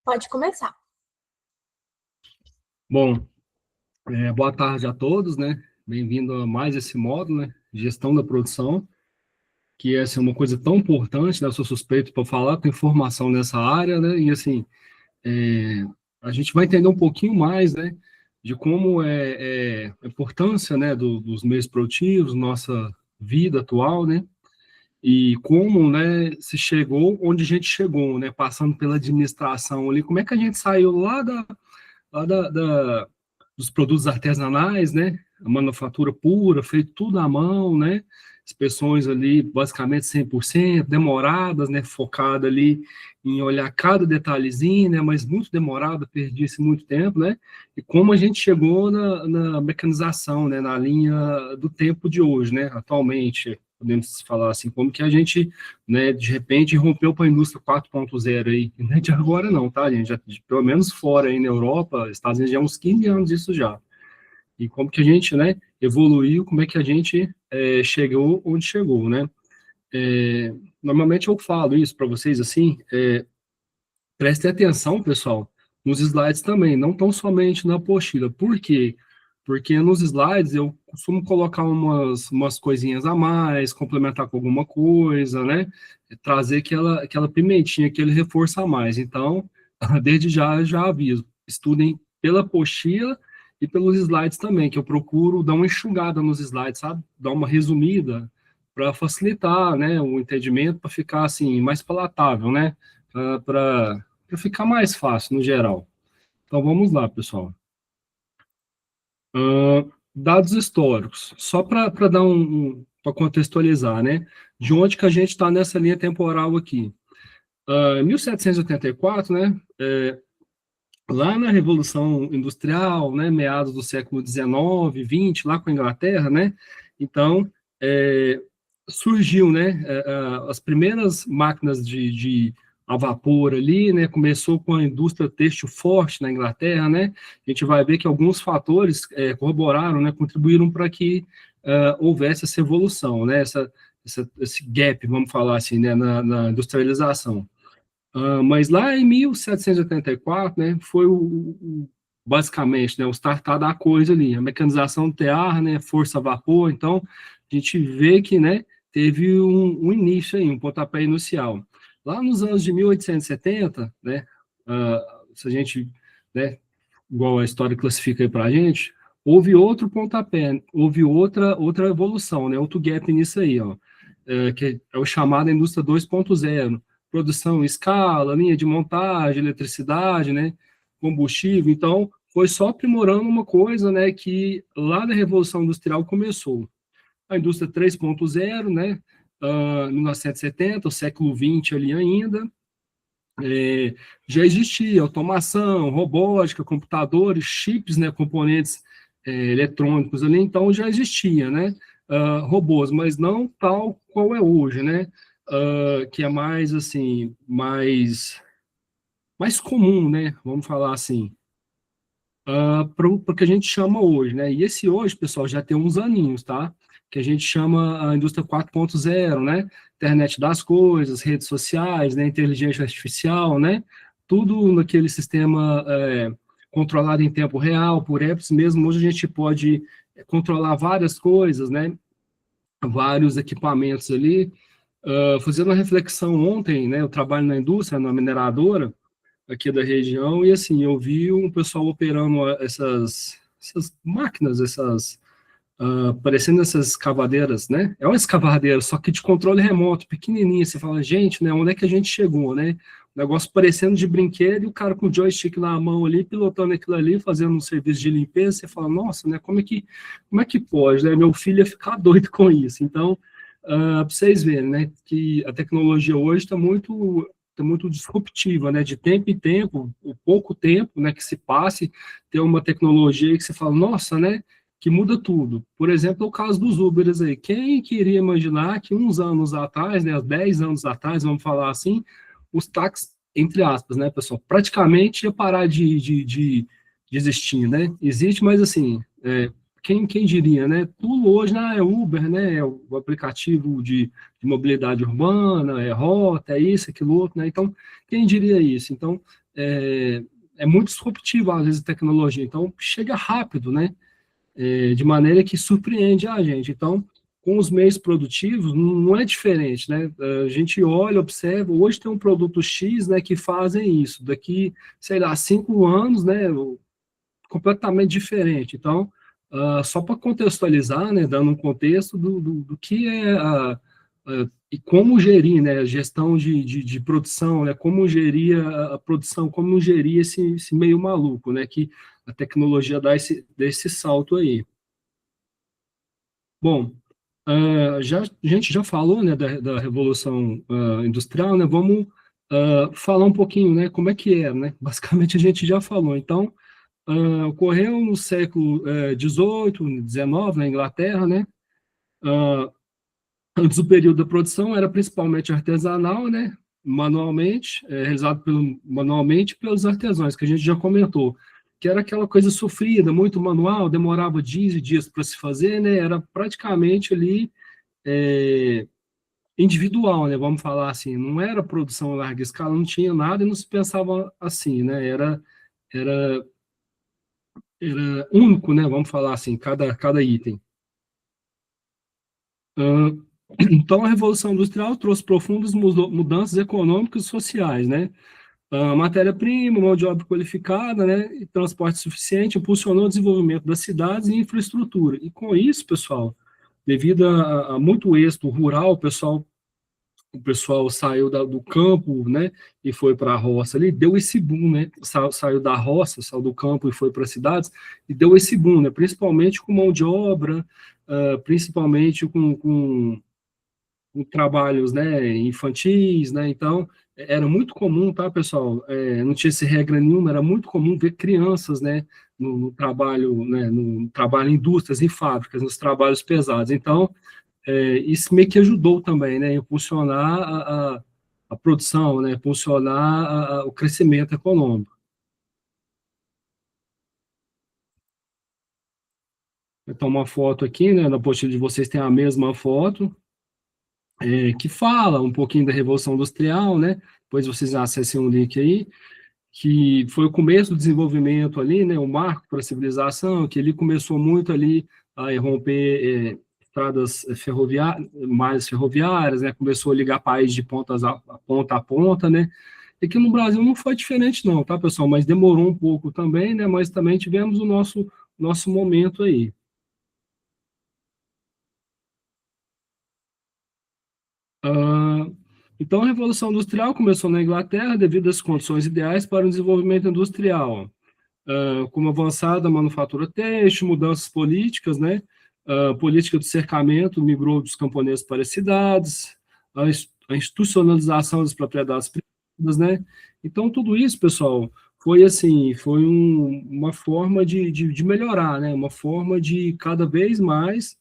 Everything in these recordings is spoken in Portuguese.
Pode começar. Bom, boa tarde a todos, né? Bem-vindo a mais esse módulo, né? Gestão da produção, que essa é uma coisa tão importante, né? Eu sou suspeito para falar com informação nessa área, né? E assim, é, a gente vai entender um pouquinho mais, né? De como é a importância, né? Dos meios produtivos, nossa vida atual, né? E como, né? Se chegou onde a gente chegou, né? Passando pela administração ali, como é que a gente saiu lá dos produtos artesanais, né? A manufatura pura, feito tudo à mão, né? Inspeções ali basicamente 100%, demoradas, né? Focada ali em olhar cada detalhezinho, né? Mas muito demorada, perdi-se muito tempo, né? E como a gente chegou na mecanização, né? Na linha do tempo de hoje, né? Atualmente, podemos falar assim, como que a gente, né, de repente rompeu para a indústria 4.0 aí, não é de agora não, tá, gente? Já, pelo menos fora aí na Europa, Estados Unidos já há uns 15 anos isso já. E como que a gente, né, evoluiu, como é que a gente chegou onde chegou, né? Normalmente eu falo isso para vocês assim, prestem atenção, pessoal, nos slides também, não tão somente na apostila. Por quê? Porque nos slides eu costumo colocar umas coisinhas a mais, complementar com alguma coisa, né? Trazer aquela pimentinha, aquele reforço a mais. Então, desde já aviso, estudem pela apostila e pelos slides também, que eu procuro dar uma enxugada nos slides, sabe? Dar uma resumida para facilitar, né, o entendimento, para ficar assim mais palatável, né? Para ficar mais fácil no geral. Então vamos lá, pessoal. Dados históricos, só para dar para contextualizar, né? De onde que a gente está nessa linha temporal aqui? Em 1784, né? Lá na Revolução Industrial, né? Meados do século XIX, XX, lá com a Inglaterra, né? Então surgiu, né? As primeiras máquinas de a vapor ali, né? Começou com a indústria têxtil forte na Inglaterra, né? A gente vai ver que alguns fatores corroboraram, né? Contribuíram para que houvesse essa evolução, né? Esse gap, vamos falar assim, né? Na industrialização. Mas lá em 1784, né? Foi basicamente, né? O startar da coisa ali, a mecanização do tear, né? Força a vapor. Então a gente vê que, né? Teve um início aí, um pontapé inicial. Lá nos anos de 1870, né, se a gente, né, igual a história classifica aí para a gente, houve outro pontapé, houve outra evolução, né, outro gap nisso aí, ó, que é o chamado indústria 2.0, produção em escala, linha de montagem, eletricidade, né, combustível. Então, foi só aprimorando uma coisa, né, que lá na Revolução Industrial começou. A indústria 3.0, né, 1970, o século XX ali ainda, já existia automação, robótica, computadores, chips, né, componentes eletrônicos ali, então já existia, né, robôs, mas não tal qual é hoje, né, que é mais, assim, mais comum, né, vamos falar assim, para o que a gente chama hoje, né? E esse hoje, pessoal, já tem uns aninhos, tá? Que a gente chama a indústria 4.0, né? Internet das coisas, redes sociais, né? Inteligência artificial, né? Tudo naquele sistema controlado em tempo real, por apps mesmo. Hoje a gente pode controlar várias coisas, né? Vários equipamentos ali. Fazendo uma reflexão ontem, né? Eu trabalho na indústria, na mineradora, aqui da região, e assim, eu vi um pessoal operando essas máquinas, parecendo essas escavadeiras, né? É uma escavadeira, só que de controle remoto, pequenininha. Você fala, gente, né? Onde é que a gente chegou, né? O negócio parecendo de brinquedo e o cara com o joystick na mão ali, pilotando aquilo ali, fazendo um serviço de limpeza. Você fala, nossa, né? Como é que pode, né? Meu filho ia ficar doido com isso. Então, para vocês verem, né? Que a tecnologia hoje está muito disruptiva, né? De tempo em tempo, o pouco tempo, né? Que se passe, ter uma tecnologia que você fala, nossa, né? Que muda tudo. Por exemplo, o caso dos Ubers aí. Quem queria imaginar que uns anos atrás, né, 10 anos atrás, vamos falar assim, os táxis, entre aspas, né, pessoal, praticamente ia parar de existir, né? Existe, mas assim, quem diria, né? Tudo hoje é Uber, né? É o aplicativo de mobilidade urbana, é rota, é isso, aquilo outro, né? Então, quem diria isso? Então, é muito disruptivo, às vezes, a tecnologia. Então, chega rápido, né? De maneira que surpreende a gente. Então, com os meios produtivos, não é diferente, né? A gente olha, observa, hoje tem um produto X, né, que fazem isso. Daqui, sei lá, 5 anos, né, completamente diferente. Então, só para contextualizar, né, dando um contexto do que é e como gerir, né, a gestão de produção, né, como gerir a produção, como gerir esse meio maluco, né, que a tecnologia dá esse salto aí. Bom, a gente já falou, né, da Revolução Industrial, né, vamos falar um pouquinho, né, como é que é, né, basicamente a gente já falou. Então, ocorreu no século XVIII, XIX, na Inglaterra, né? Uh, Antes do período da produção era principalmente artesanal, né? Manualmente, realizado manualmente pelos artesãos, que a gente já comentou, que era aquela coisa sofrida, muito manual, demorava dias e dias para se fazer, né? Era praticamente ali individual, né? Vamos falar assim, não era produção a larga escala, não tinha nada e não se pensava assim, né? Era único, né? Vamos falar assim, cada item. Então, a Revolução Industrial trouxe profundas mudanças econômicas e sociais, né? Matéria-prima, mão de obra qualificada, né? E transporte suficiente impulsionou o desenvolvimento das cidades e infraestrutura. E com isso, pessoal, devido a muito êxito rural, o pessoal saiu do campo, né, e foi para a roça ali, deu esse boom, né, saiu da roça, saiu do campo e foi para as cidades, e deu esse boom, né, principalmente com mão de obra, principalmente com trabalhos, né, infantis, né, então, era muito comum, tá, pessoal, não tinha essa regra nenhuma, era muito comum ver crianças, né, no trabalho, né, no trabalho em indústrias, em fábricas, nos trabalhos pesados, então, isso meio que ajudou também, né, impulsionar a produção, né, impulsionar o crescimento econômico. Então, uma foto aqui, né, na apostila de vocês tem a mesma foto, que fala um pouquinho da Revolução Industrial, né, depois vocês acessem um link aí, que foi o começo do desenvolvimento ali, né, o marco para a civilização, que ele começou muito ali a romper estradas mais ferroviárias, né, começou a ligar países de ponta a ponta, né, e que no Brasil não foi diferente não, tá, pessoal, mas demorou um pouco também, né, mas também tivemos o nosso momento aí. Ah, então, a Revolução Industrial começou na Inglaterra devido às condições ideais para o desenvolvimento industrial, como avançada manufatura têxtil, mudanças políticas, né? A política do cercamento migrou dos camponeses para as cidades, a institucionalização das propriedades privadas, né? Então, tudo isso, pessoal, foi assim, foi uma forma de melhorar, né? Uma forma de cada vez mais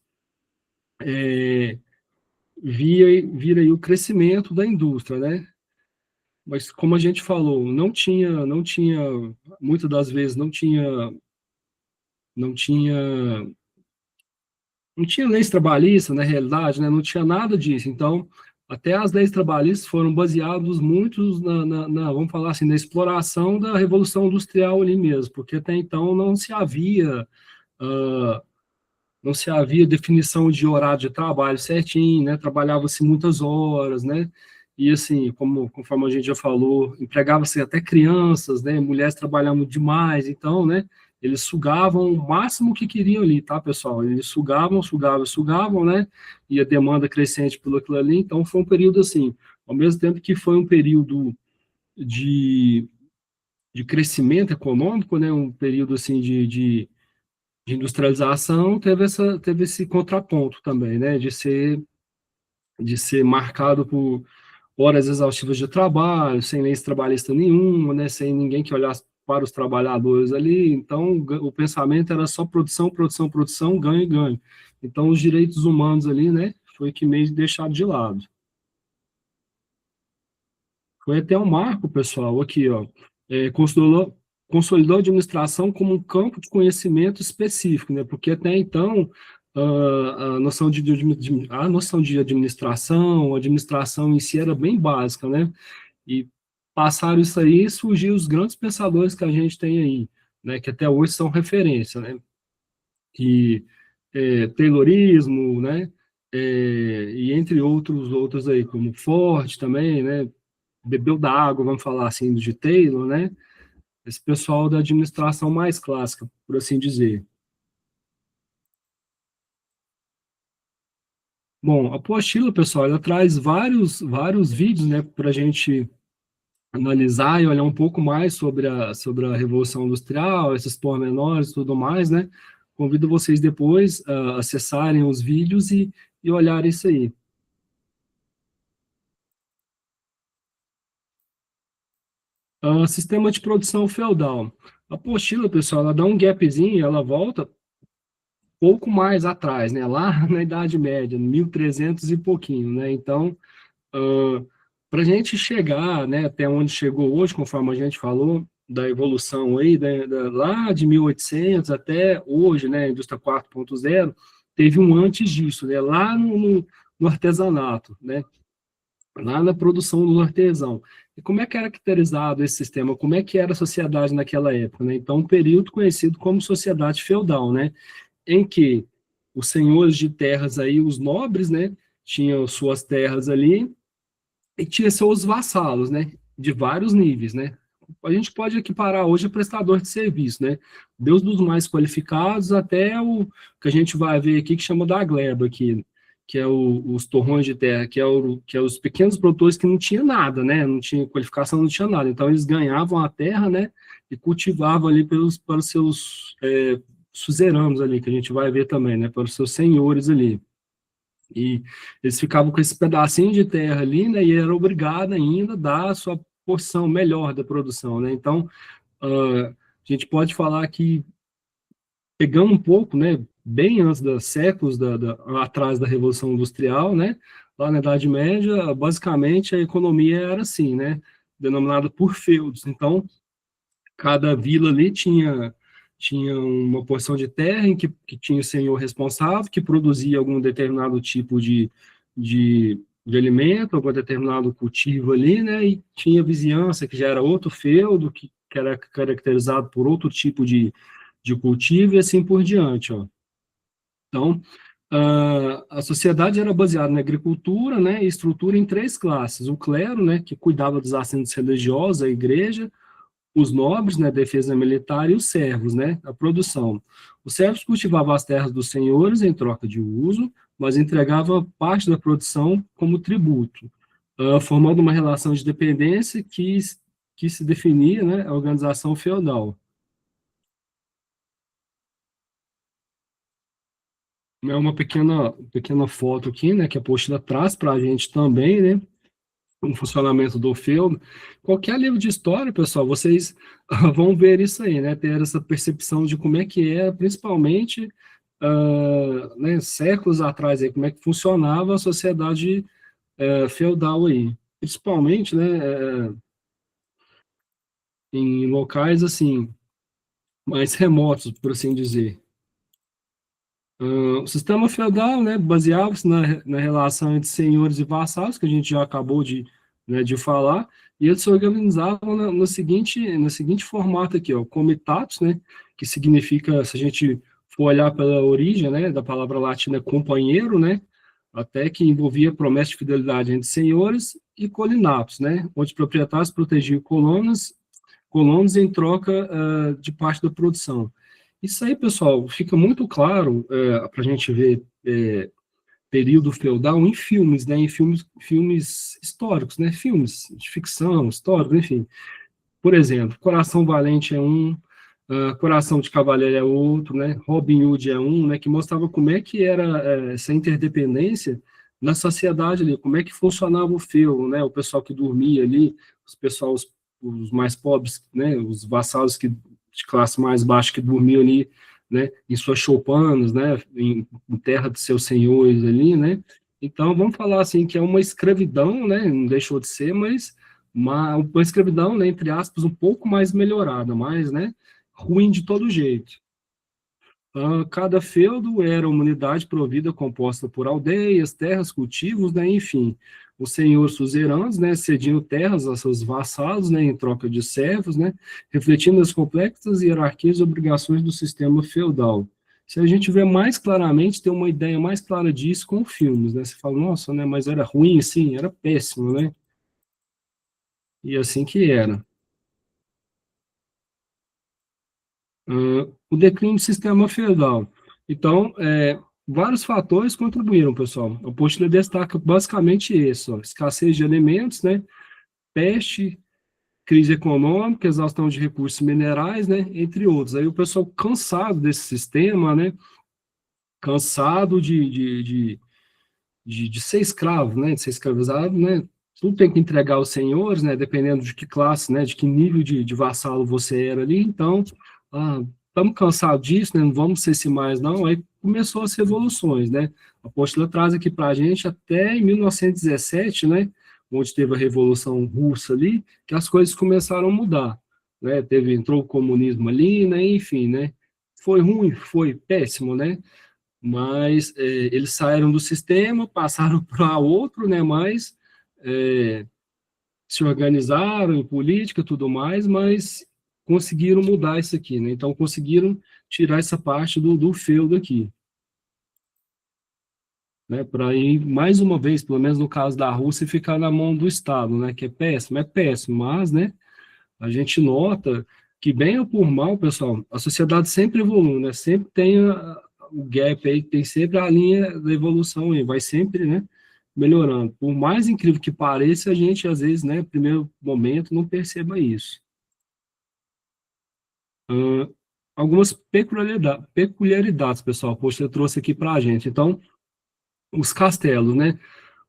vir aí o crescimento da indústria, né? Mas como a gente falou, não tinha, muitas das vezes não tinha não tinha leis trabalhistas, na realidade, né? Não tinha nada disso. Então, até as leis trabalhistas foram baseadas muito vamos falar assim, na exploração da Revolução Industrial ali mesmo, porque até então ah, não se havia definição de horário de trabalho certinho, né? Trabalhava-se muitas horas, né? E assim, conforme a gente já falou, empregava-se até crianças, né? Mulheres trabalhavam demais, então, né? Eles sugavam o máximo que queriam ali, tá, pessoal? Eles sugavam, né? E a demanda crescente pelo aquilo ali, então foi um período assim, ao mesmo tempo que foi um período de, de crescimento econômico, né? Um período assim de industrialização teve esse contraponto também, né, de ser marcado por horas exaustivas de trabalho, sem leis trabalhista nenhuma, né, sem ninguém que olhasse para os trabalhadores ali, então o pensamento era só produção, produção, produção, ganho e ganho. Então os direitos humanos ali, né, foi que meio deixado de lado. Foi até um marco, pessoal, aqui, ó, considerou consolidou a administração como um campo de conhecimento específico, né? Porque até então a noção de administração, a administração em si era bem básica, né? E passaram isso aí, surgiu os grandes pensadores que a gente tem aí, né? Que até hoje são referência, né? Que Taylorismo, né? E entre outros aí, como Ford também, né? Bebeu da água, vamos falar assim, de Taylor, né? Esse pessoal da administração mais clássica, por assim dizer. Bom, a apostila, pessoal, ela traz vários vídeos, né, para a gente analisar e olhar um pouco mais sobre a Revolução Industrial, esses pormenores e tudo mais, né? Convido vocês depois a acessarem os vídeos e olharem isso aí. Sistema de produção feudal. A apostila, pessoal, ela dá um gapzinho, ela volta pouco mais atrás, né? Lá na Idade Média, 1300 e pouquinho, né? Então, para a gente chegar, né, até onde chegou hoje, conforme a gente falou, da evolução aí, lá de 1800 até hoje, né, indústria 4.0, teve um antes disso, né, lá no artesanato, né, lá na produção do artesão. E como é que era caracterizado esse sistema? Como é que era a sociedade naquela época, né? Então, um período conhecido como sociedade feudal, né, em que os senhores de terras aí, os nobres, né, tinham suas terras ali, e tinha seus vassalos, né, de vários níveis, né. A gente pode equiparar hoje a prestador de serviço, né, desde os mais qualificados até o que a gente vai ver aqui, que chama da gleba aqui, que é os torrões de terra, que é os pequenos produtores que não tinha nada, né, não tinha qualificação, não tinha nada, então eles ganhavam a terra, né, e cultivavam ali para os seus suzeranos ali, que a gente vai ver também, né, para os seus senhores ali. E eles ficavam com esse pedacinho de terra ali, né, e era obrigado ainda a dar a sua porção melhor da produção, né. Então, a gente pode falar que, pegando um pouco, né, bem antes dos séculos atrás da Revolução Industrial, né, lá na Idade Média, basicamente a economia era assim, né, denominada por feudos. Então, cada vila ali tinha uma porção de terra em que tinha o senhor responsável, que produzia algum determinado tipo de alimento, algum determinado cultivo ali, né, e tinha vizinhança, que já era outro feudo, que era caracterizado por outro tipo de cultivo, e assim por diante, ó. Então, a sociedade era baseada na agricultura, né, e estrutura em três classes: o clero, né, que cuidava dos assentos religiosos, a igreja; os nobres, né, defesa militar; e os servos, né, a produção. Os servos cultivavam as terras dos senhores em troca de uso, mas entregavam parte da produção como tributo, formando uma relação de dependência que se definia, né, a organização feudal. É uma pequena foto aqui, né, que a apostila traz para a gente também, né, o funcionamento do feudo. Qualquer livro de história, pessoal, vocês vão ver isso aí, né? Ter essa percepção de como é que é, principalmente, né, séculos atrás, aí, como é que funcionava a sociedade feudal aí. Principalmente, né, em locais, assim, mais remotos, por assim dizer. O sistema feudal, né, baseava-se na relação entre senhores e vassalos, que a gente já acabou né, de falar, e eles se organizavam no seguinte formato aqui, ó: comitatus, né, que significa, se a gente for olhar pela origem, né, da palavra latina companheiro, né, até que envolvia promessa de fidelidade entre senhores; e colinatos, né, onde proprietários protegiam colonos em troca de parte da produção. Isso aí, pessoal, fica muito claro para a gente ver período feudal em filmes, né? Em filmes históricos, né? Filmes de ficção, históricos, enfim. Por exemplo, Coração Valente é um, Coração de Cavaleiro é outro, né? Robin Hood é um, né? Que mostrava como é que era essa interdependência na sociedade ali, como é que funcionava o feudo, né? O pessoal que dormia ali, os mais pobres, né? Os vassalos de classe mais baixa que dormiam ali, né? Em suas choupanas, né? Em terra de seus senhores ali, né? Então, vamos falar assim que é uma escravidão, né? Não deixou de ser, mas uma escravidão, né, entre aspas, um pouco mais melhorada, mas, né, ruim de todo jeito. Cada feudo era uma unidade provida composta por aldeias, terras, cultivos, né, enfim. Os senhores suzeranos, né, cediam terras aos seus vassalos, né, em troca de servos, né, refletindo as complexas hierarquias e obrigações do sistema feudal. Se a gente vê mais claramente, tem uma ideia mais clara disso com filmes, né? Você fala, nossa, né, mas era ruim, sim, era péssimo, né? E assim que era. O declínio do sistema feudal. Então, vários fatores contribuíram, pessoal. A apostila destaca basicamente isso, ó, escassez de alimentos, né, peste, crise econômica, exaustão de recursos minerais, né, entre outros. Aí o pessoal cansado desse sistema, né, cansado de ser escravo, né, de ser escravizado, né, tudo tem que entregar aos senhores, né, dependendo de que classe, né, de que nível de vassalo você era ali, então, estamos cansados disso, né, não vamos ser assim mais não, aí começou as revoluções, né, a apostila traz aqui para a gente até em 1917, né, onde teve a Revolução Russa ali, que as coisas começaram a mudar, né, entrou o comunismo ali, né, enfim, né, foi ruim, foi péssimo, né, mas eles saíram do sistema, passaram para outro, né, mas é, se organizaram em política e tudo mais, mas conseguiram mudar isso aqui, né, então conseguiram tirar essa parte do feudo aqui, né, para ir mais uma vez, pelo menos no caso da Rússia, ficar na mão do Estado, né, que é péssimo, mas, né, a gente nota que, bem ou por mal, pessoal, a sociedade sempre evolui, né? Sempre tem o gap aí, tem sempre a linha da evolução aí, vai sempre, né, melhorando. Por mais incrível que pareça, a gente, às vezes, né, no primeiro momento, não perceba isso. Uh, Algumas peculiaridades, pessoal, poxa, eu trouxe aqui para a gente. Então, os castelos, né?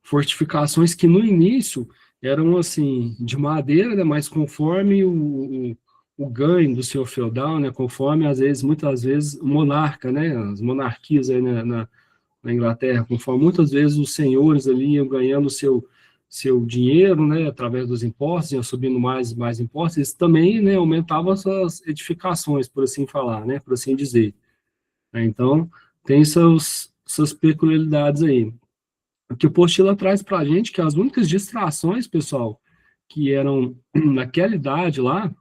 Fortificações que no início eram assim de madeira, né, mas conforme o ganho do senhor feudal, né, conforme às vezes, muitas vezes, o monarca, né, as monarquias aí na Inglaterra, conforme muitas vezes os senhores ali iam ganhando seu dinheiro, né, através dos impostos, iam subindo mais impostos, isso também, né, aumentava as suas edificações, por assim falar, né, por assim dizer. Então, tem suas peculiaridades aí. O que o Postila traz para a gente que as únicas distrações, pessoal, que eram naquela idade lá,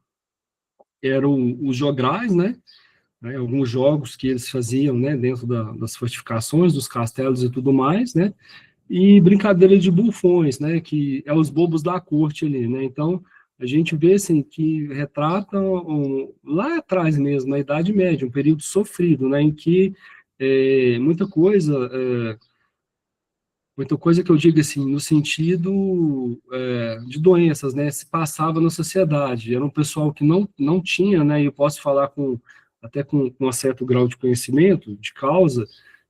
eram os jograis, né? Alguns jogos que eles faziam, né, dentro das fortificações, dos castelos e tudo mais, né? E brincadeira de bufões, né? Que é os bobos da corte ali, né? Então, a gente vê, assim, que retratam lá atrás mesmo, na Idade Média, um período sofrido, né? Em que muita coisa muita coisa que eu digo assim, no sentido de doenças, né, se passava na sociedade. Era um pessoal que não tinha, né, e eu posso falar até com um certo grau de conhecimento, de causa,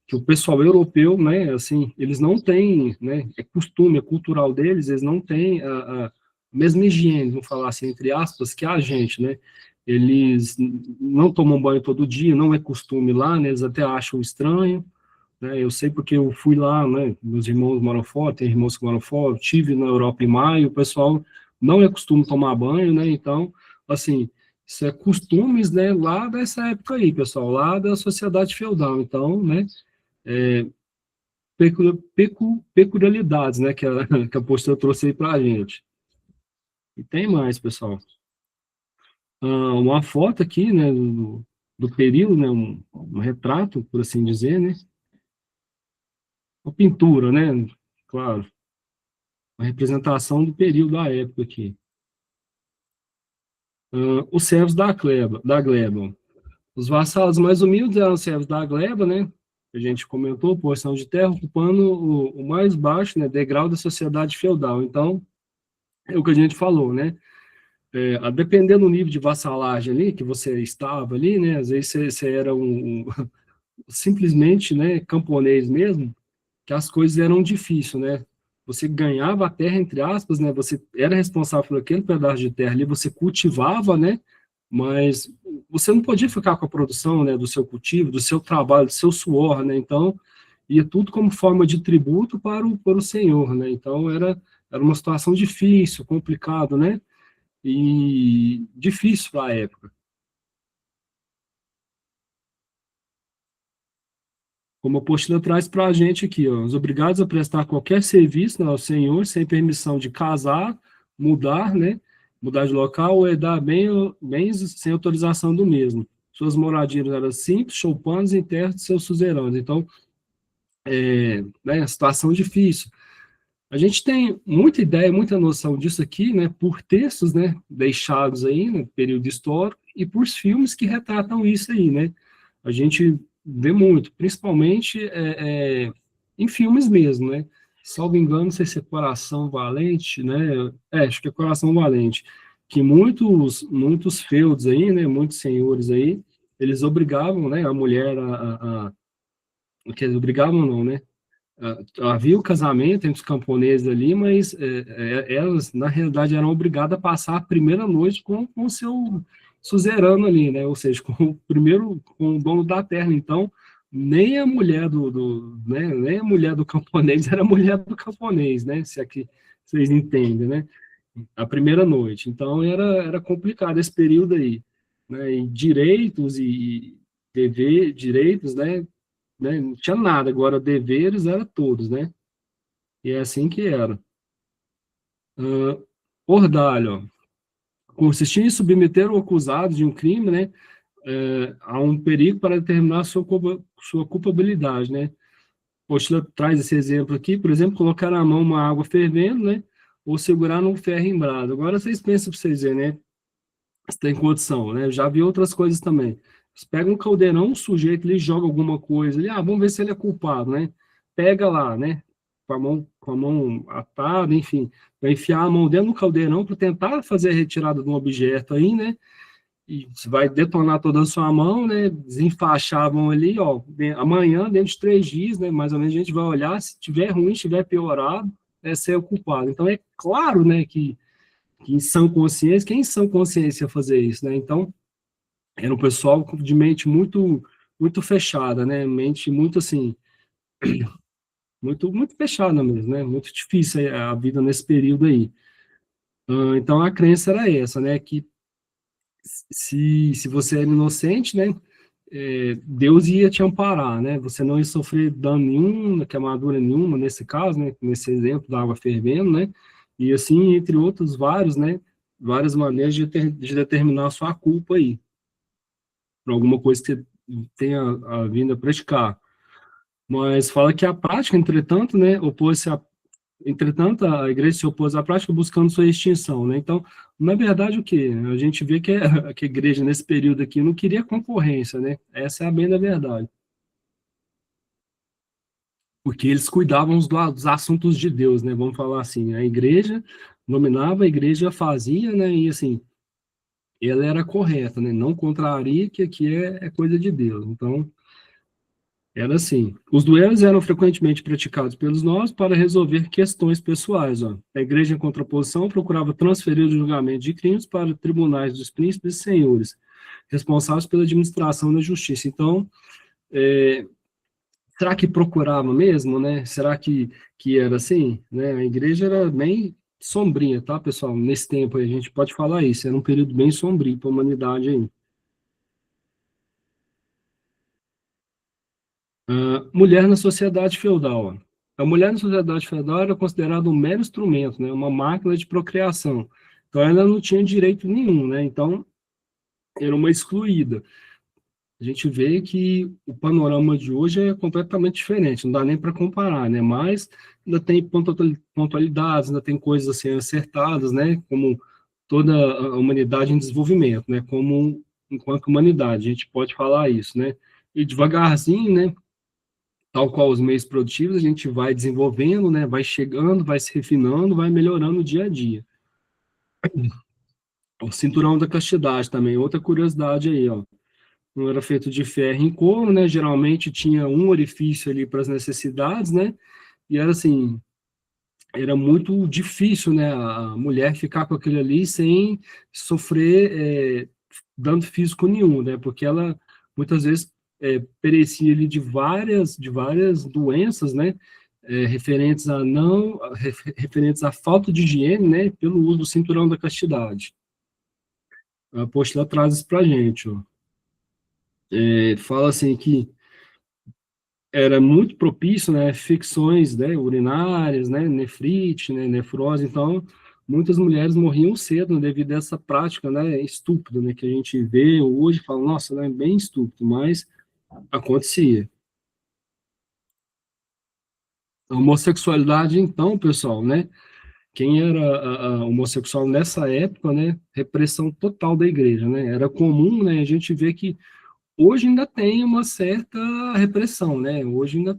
que o pessoal europeu, né, assim, eles não têm, né, é costume, é cultural deles, eles não têm a mesma higiene, vamos falar assim, entre aspas, que a gente, né, eles não tomam banho todo dia, não é costume lá, né, eles até acham estranho, né? Eu sei porque eu fui lá, né? Meus irmãos moram fora, tem irmãos que moram fora, eu tive na Europa em maio, o pessoal não é costume tomar banho, né? Então, assim, isso é costumes, né? Lá dessa época aí, pessoal, lá da sociedade feudal. Então, né? É, peculiaridades, né? Que a, que a postura trouxe aí para a gente. E tem mais, pessoal. Uma foto aqui, né? Do período, né? Um retrato, por assim dizer, né? Uma pintura, né? Claro, uma representação do período da época aqui. Os servos da gleba. Os vassalos mais humildes eram os servos da gleba, né? A gente comentou, porção de terra, ocupando o mais baixo, né, degrau da sociedade feudal. Então, é o que a gente falou, né? A dependendo do nível de vassalagem ali, que você estava ali, né? Às vezes você era simplesmente, né, camponês mesmo, que as coisas eram difíceis, né? Você ganhava a terra, entre aspas, né? Você era responsável por aquele pedaço de terra ali, você cultivava, né? Mas você não podia ficar com a produção, né, do seu cultivo, do seu trabalho, do seu suor, né? Então, ia tudo como forma de tributo para o senhor, né? Então, era era uma situação difícil, complicado, né? E difícil para a época. Como a apostila traz para a gente aqui, ó, os obrigados a prestar qualquer serviço, né, ao senhor, sem permissão de casar, mudar, né, mudar de local ou herdar bens sem autorização do mesmo. Suas moradias eram simples, choupanas em terra de seus suzeranos. Então, né, situação difícil. A gente tem muita ideia, muita noção disso aqui, né, por textos, né, deixados aí no período histórico e por filmes que retratam isso aí, né. A gente vê muito, principalmente em filmes mesmo, né. Salvo engano, não sei se é Coração Valente, né, acho que é Coração Valente, que muitos feudos aí, né, muitos senhores aí, eles obrigavam, né, a mulher quer dizer, obrigavam não, né, havia o casamento entre os camponeses ali, mas elas, na realidade, eram obrigadas a passar a primeira noite com o seu suzerano ali, né? Ou seja, com o dono da terra. Então, nem a mulher né? Nem a mulher do camponês era a mulher do camponês, né? Se aqui vocês entendem, né? A primeira noite. Então, era complicado esse período aí, né? E direitos e direitos, né? Não tinha nada, agora deveres era todos, né? E é assim que era. Ordalho, ó, consistia em submeter o acusado de um crime, né? A um perigo para determinar sua culpabilidade, né? Postila traz esse exemplo aqui, por exemplo, colocar na mão uma água fervendo, né? Ou segurar num ferro em brasa. Agora vocês pensam para vocês verem, né? Se tem condição, né? Eu já vi outras coisas também. Você pega um caldeirão, um sujeito, ele joga alguma coisa, ele, vamos ver se ele é culpado, né? Pega lá, né? Com a mão atada, enfim, vai enfiar a mão dentro do caldeirão para tentar fazer a retirada de um objeto aí, né? E você vai detonar toda a sua mão, né? Desenfaixar a mão ali, ó. Amanhã, dentro de 3 dias, né? Mais ou menos a gente vai olhar, se tiver ruim, se tiver piorado, é ser o culpado. Então é claro, né, que em sã consciência, quem em sã consciência ia fazer isso, né? Então, era um pessoal de mente muito fechada, né? Mente muito assim, muito fechada mesmo, né? Muito difícil a vida nesse período aí. Então a crença era essa, né? Que se você era inocente, né? Deus ia te amparar, né? Você não ia sofrer dano nenhum, queimadura nenhuma, nesse caso, né? Nesse exemplo da água fervendo, né? E assim, entre outros vários, né? Várias maneiras de determinar a sua culpa aí, por alguma coisa que você tenha vindo a praticar. Mas fala que a prática, entretanto, né, entretanto, a igreja se opôs à prática buscando sua extinção, né? Então, na verdade, o que? A gente vê que a igreja, nesse período aqui, não queria concorrência, né? Essa é a bem da verdade. Porque eles cuidavam dos assuntos de Deus, né? Vamos falar assim, a igreja dominava, a igreja fazia, né? E assim, ela era correta, né? Não contraria que aqui é coisa de Deus. Então, era assim. Os duelos eram frequentemente praticados pelos nós para resolver questões pessoais. Ó. A igreja, em contraposição, procurava transferir o julgamento de crimes para tribunais dos príncipes e senhores, responsáveis pela administração da justiça. Então, será que procurava mesmo, né? Será que era assim? Né? A igreja era bem sombria, tá, pessoal? Nesse tempo aí, a gente pode falar isso. Era um período bem sombrio para a humanidade aí. Mulher na sociedade feudal. Ó. A mulher na sociedade feudal era considerada um mero instrumento, né, uma máquina de procriação. Então, ela não tinha direito nenhum, né? Então, era uma excluída. A gente vê que o panorama de hoje é completamente diferente, não dá nem para comparar, né? Mas ainda tem pontualidades, ainda tem coisas assim acertadas, né? Como toda a humanidade em desenvolvimento, né? Como enquanto humanidade, a gente pode falar isso, né? E devagarzinho, né? Tal qual os meios produtivos, a gente vai desenvolvendo, né, vai chegando, vai se refinando, vai melhorando dia a dia. O cinturão da castidade também, outra curiosidade aí, ó. Não era feito de ferro em couro, né, geralmente tinha um orifício ali para as necessidades, né, e era assim, era muito difícil, né, a mulher ficar com aquele ali sem sofrer dano físico nenhum, né, porque ela muitas vezes perecia ali de várias doenças, né, referentes a não, referentes à falta de higiene, né, pelo uso do cinturão da castidade. A apostila traz isso para a gente, ó. Fala assim que era muito propício, né, infecções, né, urinárias, né, nefrite, né, nefrose, então muitas mulheres morriam cedo, né, devido a essa prática, né, estúpida, né, que a gente vê hoje, fala, nossa, né, bem estúpido, mas acontecia. A homossexualidade, então, pessoal, né, quem era homossexual nessa época, né, repressão total da igreja, né, era comum, né, a gente vê que hoje ainda tem uma certa repressão, né? Hoje ainda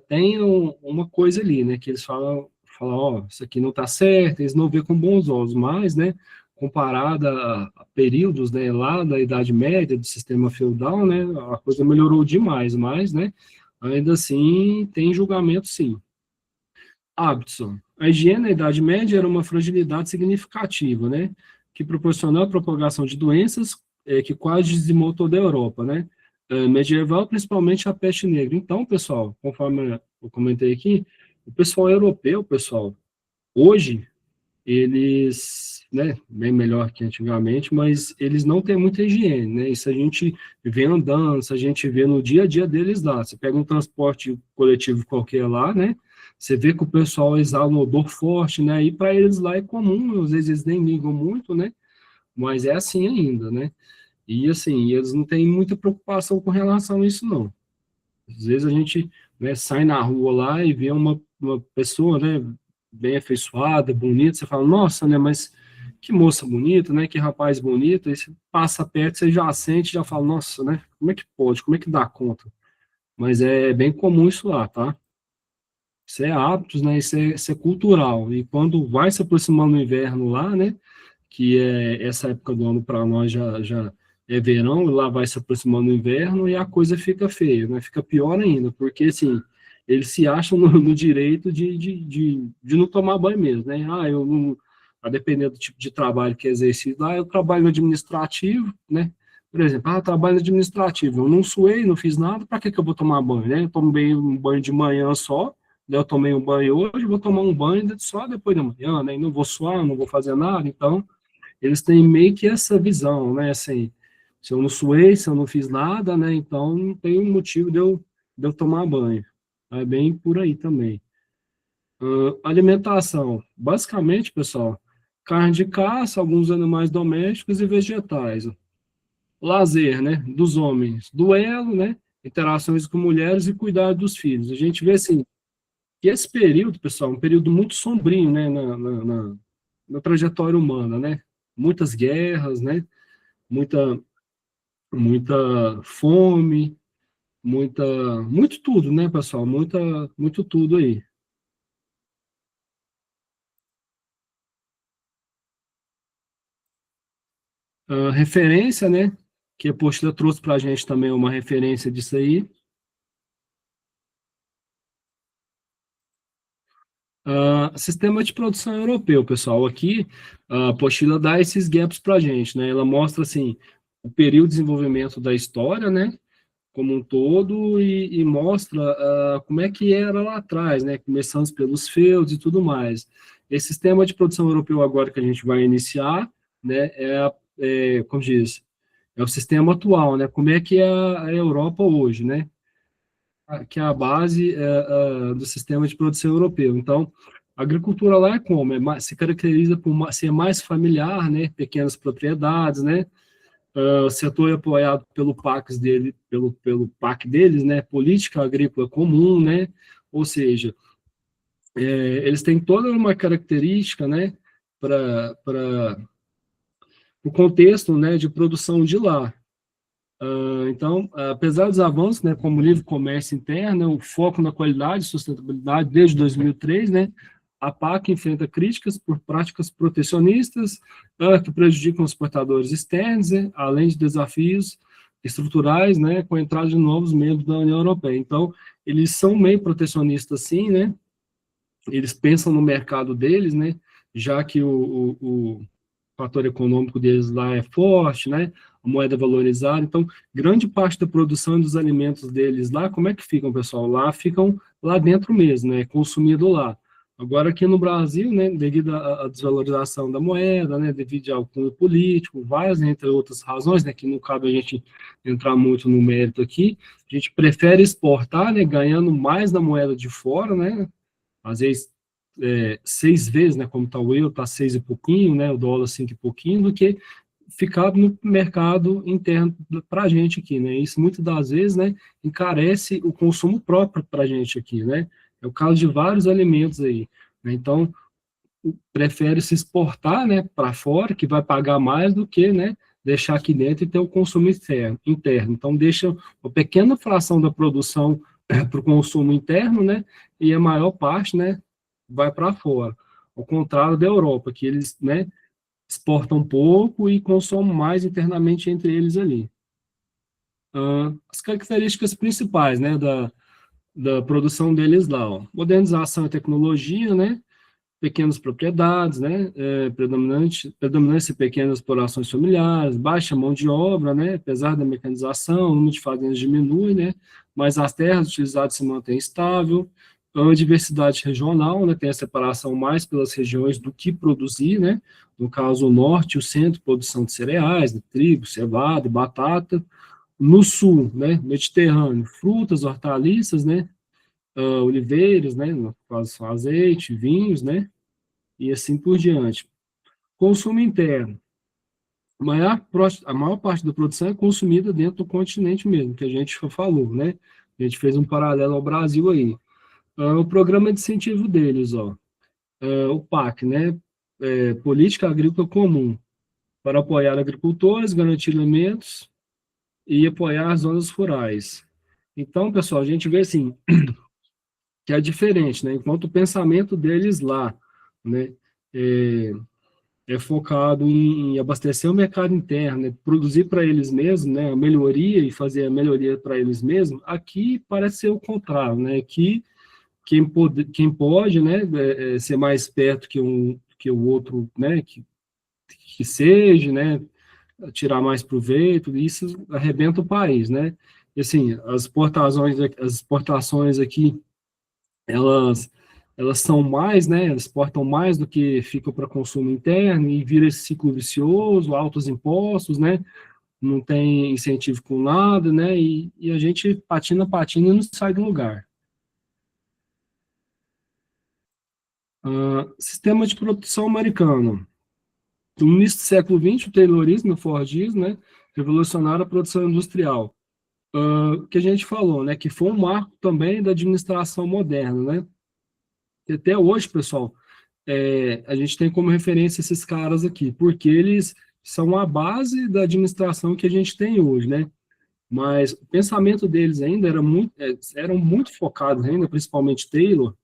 tem uma coisa ali, né? Que eles falam, ó, isso aqui não está certo, eles não vê com bons olhos, mas, né? Comparada a períodos, né? Lá da Idade Média, do sistema feudal, né? A coisa melhorou demais, mas, né? Ainda assim, tem julgamento, sim. Hábitos. A higiene na Idade Média era uma fragilidade significativa, né? Que proporcionou a propagação de doenças que quase dizimou toda a Europa, né? Medieval, principalmente a peste negra. Então, pessoal, conforme eu comentei aqui, o pessoal europeu, pessoal, hoje, eles, né, bem melhor que antigamente, mas eles não têm muita higiene, né? Isso a gente vê andando, isso a gente vê no dia a dia deles lá. Você pega um transporte coletivo qualquer lá, né? Você vê que o pessoal exala um odor forte, né? E para eles lá é comum, às vezes eles nem ligam muito, né? Mas é assim ainda, né? E assim, eles não têm muita preocupação com relação a isso, não. Às vezes a gente, né, sai na rua lá e vê uma pessoa, né, bem afeiçoada, bonita, você fala, nossa, né, mas que moça bonita, né, que rapaz bonito, aí você passa perto, você já sente, já fala, nossa, né, como é que pode, como é que dá conta? Mas é bem comum isso lá, tá? Isso é hábitos, né, isso é cultural, e quando vai se aproximando do inverno lá, né, que é essa época do ano para nós já é verão, e lá vai se aproximando o inverno e a coisa fica feia, né? Fica pior ainda, porque assim, eles se acham no direito de não tomar banho mesmo, né? Ah, eu não, a depender do tipo de trabalho que é exercido lá, eu trabalho no administrativo, né? Por exemplo, eu trabalho no administrativo, eu não suei, não fiz nada, para que eu vou tomar banho, né? Eu tomei um banho de manhã só, né? Eu tomei um banho hoje, vou tomar um banho só depois da manhã, né? E não vou suar, não vou fazer nada, então eles têm meio que essa visão, né? Assim, se eu não suei, se eu não fiz nada, né? Então não tem um motivo de eu tomar banho. É bem por aí também. Alimentação. Basicamente, pessoal, carne de caça, alguns animais domésticos e vegetais. Lazer, né? Dos homens. Duelo, né? Interações com mulheres e cuidar dos filhos. A gente vê assim, que esse período, pessoal, é um período muito sombrio, né? Na trajetória humana, né? Muitas guerras, né? muita, muita fome, muito tudo, né, pessoal? Muito tudo aí. Referência, né, que a apostila trouxe para a gente também uma referência disso aí. Sistema de produção europeu, pessoal. Aqui, a apostila dá esses gaps para a gente, né? Ela mostra, assim, o período de desenvolvimento da história, né? Como um todo e mostra como é que era lá atrás, né? Começando pelos feudos e tudo mais. Esse sistema de produção europeu agora que a gente vai iniciar, né? Como diz, é o sistema atual, né? Como é que é a Europa hoje, né? Que é a base do sistema de produção europeu. Então, a agricultura lá é como? Se caracteriza por ser mais familiar, né? Pequenas propriedades, né? O setor é apoiado pelo PAC deles, né, Política Agrícola Comum, né, ou seja, eles têm toda uma característica, né, para o contexto, né, de produção de lá. Então, apesar dos avanços, né, como o livre comércio interno, o foco na qualidade e sustentabilidade desde 2003, né, a PAC enfrenta críticas por práticas protecionistas que prejudicam os exportadores externos, né, além de desafios estruturais, né, com a entrada de novos membros da União Europeia. Então, eles são meio protecionistas, sim, né, eles pensam no mercado deles, né, já que fator econômico deles lá é forte, né? A moeda valorizada. Então, grande parte da produção dos alimentos deles lá, como é que ficam, pessoal? Lá ficam lá dentro mesmo, né? Consumido lá. Agora, aqui no Brasil, né, devido à desvalorização da moeda, né, devido ao cunho político, várias, entre outras razões, né, que não cabe a gente entrar muito no mérito aqui, a gente prefere exportar, né, ganhando mais na moeda de fora, né, às vezes 6 vezes, né, como está o euro, está 6 e pouquinho, né, o dólar 5 e pouquinho, do que ficar no mercado interno para a gente aqui, né, isso muitas das vezes, né, encarece o consumo próprio para a gente aqui, né, é o caso de vários alimentos aí, né, então, prefere se exportar, né, para fora, que vai pagar mais do que, né, deixar aqui dentro e ter o consumo interno. Então, deixa uma pequena fração da produção para o consumo interno, né, e a maior parte, né, vai para fora. Ao contrário da Europa, que eles, né, exportam pouco e consomem mais internamente entre eles ali. As características principais, né, da produção deles lá, ó. Modernização e tecnologia, né, pequenas propriedades, né, predominância em pequenas explorações familiares, baixa mão de obra, né, apesar da mecanização, o número de fazendas diminui, né, mas as terras utilizadas se mantêm estável, a diversidade regional, né, tem a separação mais pelas regiões do que produzir, né, no caso o norte e o centro, produção de cereais, de trigo, cevada, batata, no sul, né, Mediterrâneo, frutas, hortaliças, né, oliveiras, né, no caso azeite, vinhos, né, e assim por diante. Consumo interno. A maior parte da produção é consumida dentro do continente mesmo, que a gente falou, né? A gente fez um paralelo ao Brasil aí. O programa de incentivo deles, ó, o PAC, né? Política Agrícola Comum, para apoiar agricultores, garantir alimentos e apoiar as zonas rurais. Então, pessoal, a gente vê assim, que é diferente, né? Enquanto o pensamento deles lá, né? É, é focado em abastecer o mercado interno, né, produzir para eles mesmos, né, a melhoria e fazer a melhoria para eles mesmos, aqui parece ser o contrário, né, que quem pode, né, ser mais perto que o outro, né, que seja, né, tirar mais proveito, isso arrebenta o país, né, e assim, as exportações aqui elas elas são mais, né, elas exportam mais do que ficam para consumo interno e vira esse ciclo vicioso, altos impostos, né, não tem incentivo com nada, né, e a gente patina e não sai do lugar. Sistema de produção americano. No início do século XX, o Taylorismo e o Fordismo, né, revolucionaram a produção industrial. Que a gente falou, né, que foi um marco também da administração moderna, né, e até hoje, pessoal, a gente tem como referência esses caras aqui, porque eles são a base da administração que a gente tem hoje, né? Mas o pensamento deles ainda eram muito focados ainda, principalmente Taylor,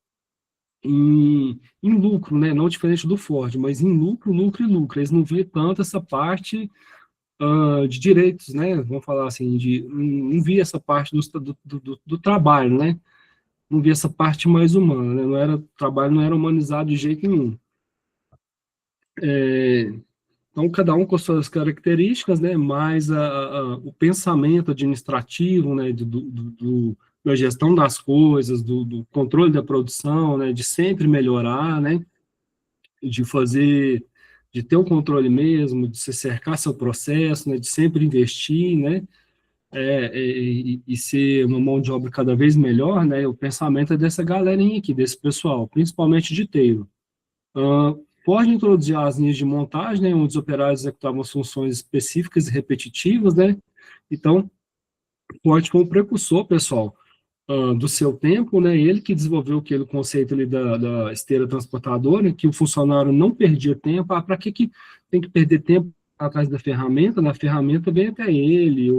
em lucro, né? Não diferente do Ford, mas em lucro, lucro e lucro. Eles não viam tanto essa parte de direitos, né? Vamos falar assim, não via essa parte do trabalho, né? Não via essa parte mais humana, né? O trabalho não era humanizado de jeito nenhum. Então, cada um com suas características, né, mas o pensamento administrativo, né, da gestão das coisas, do controle da produção, né, de sempre melhorar, né, de fazer, de ter o controle mesmo, de se cercar seu processo, né, de sempre investir, né, e ser uma mão de obra cada vez melhor, né, o pensamento é dessa galerinha aqui, desse pessoal, principalmente de Taylor. Pode introduzir as linhas de montagem, né, onde os operários executavam funções específicas e repetitivas, né? Então, Ford foi um precursor, pessoal, do seu tempo, né? Ele que desenvolveu aquele conceito ali da esteira transportadora, que o funcionário não perdia tempo. Para que tem que perder tempo atrás da ferramenta? Na ferramenta vem até ele,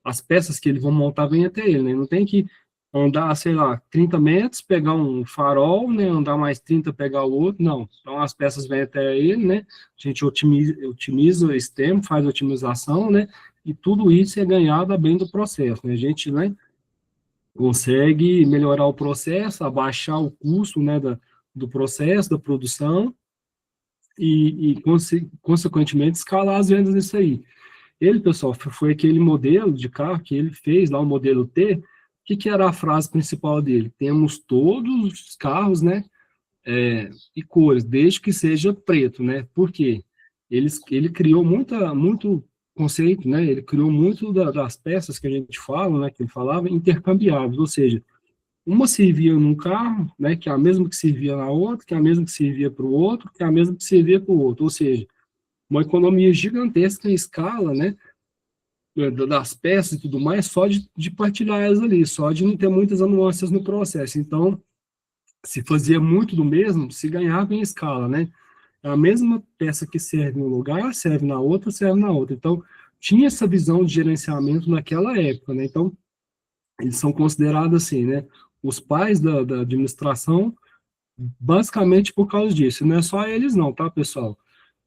as peças que eles vão montar vêm até ele, né? Não tem que andar, sei lá, 30 metros, pegar um farol, né, andar mais 30, pegar o outro, não. Então, as peças vêm até ele, né, a gente otimiza esse tempo, faz a otimização, né, e tudo isso é ganhado a bem do processo, né, a gente, né, consegue melhorar o processo, abaixar o custo, né, do processo, da produção, consequentemente, escalar as vendas nisso aí. Ele, pessoal, foi aquele modelo de carro que ele fez, lá o modelo T. O que era a frase principal dele? Temos todos os carros, né, e cores, desde que seja preto, né? Por quê? Ele criou muito conceito, né? Ele criou muito das peças que a gente fala, né? Que ele falava, intercambiáveis, ou seja, uma servia num carro, né? Que é a mesma que servia na outra, que é a mesma que servia para o outro, que é a mesma que servia para o outro, ou seja, uma economia gigantesca em escala, né? Das peças e tudo mais, só de partilhar elas ali, só de não ter muitas nuances no processo. Então, se fazia muito do mesmo, se ganhava em escala, né? A mesma peça que serve em um lugar, serve na outra, serve na outra. Então, tinha essa visão de gerenciamento naquela época, né? Então, eles são considerados assim, né? Os pais da administração, basicamente por causa disso. Não é só eles não, tá, pessoal?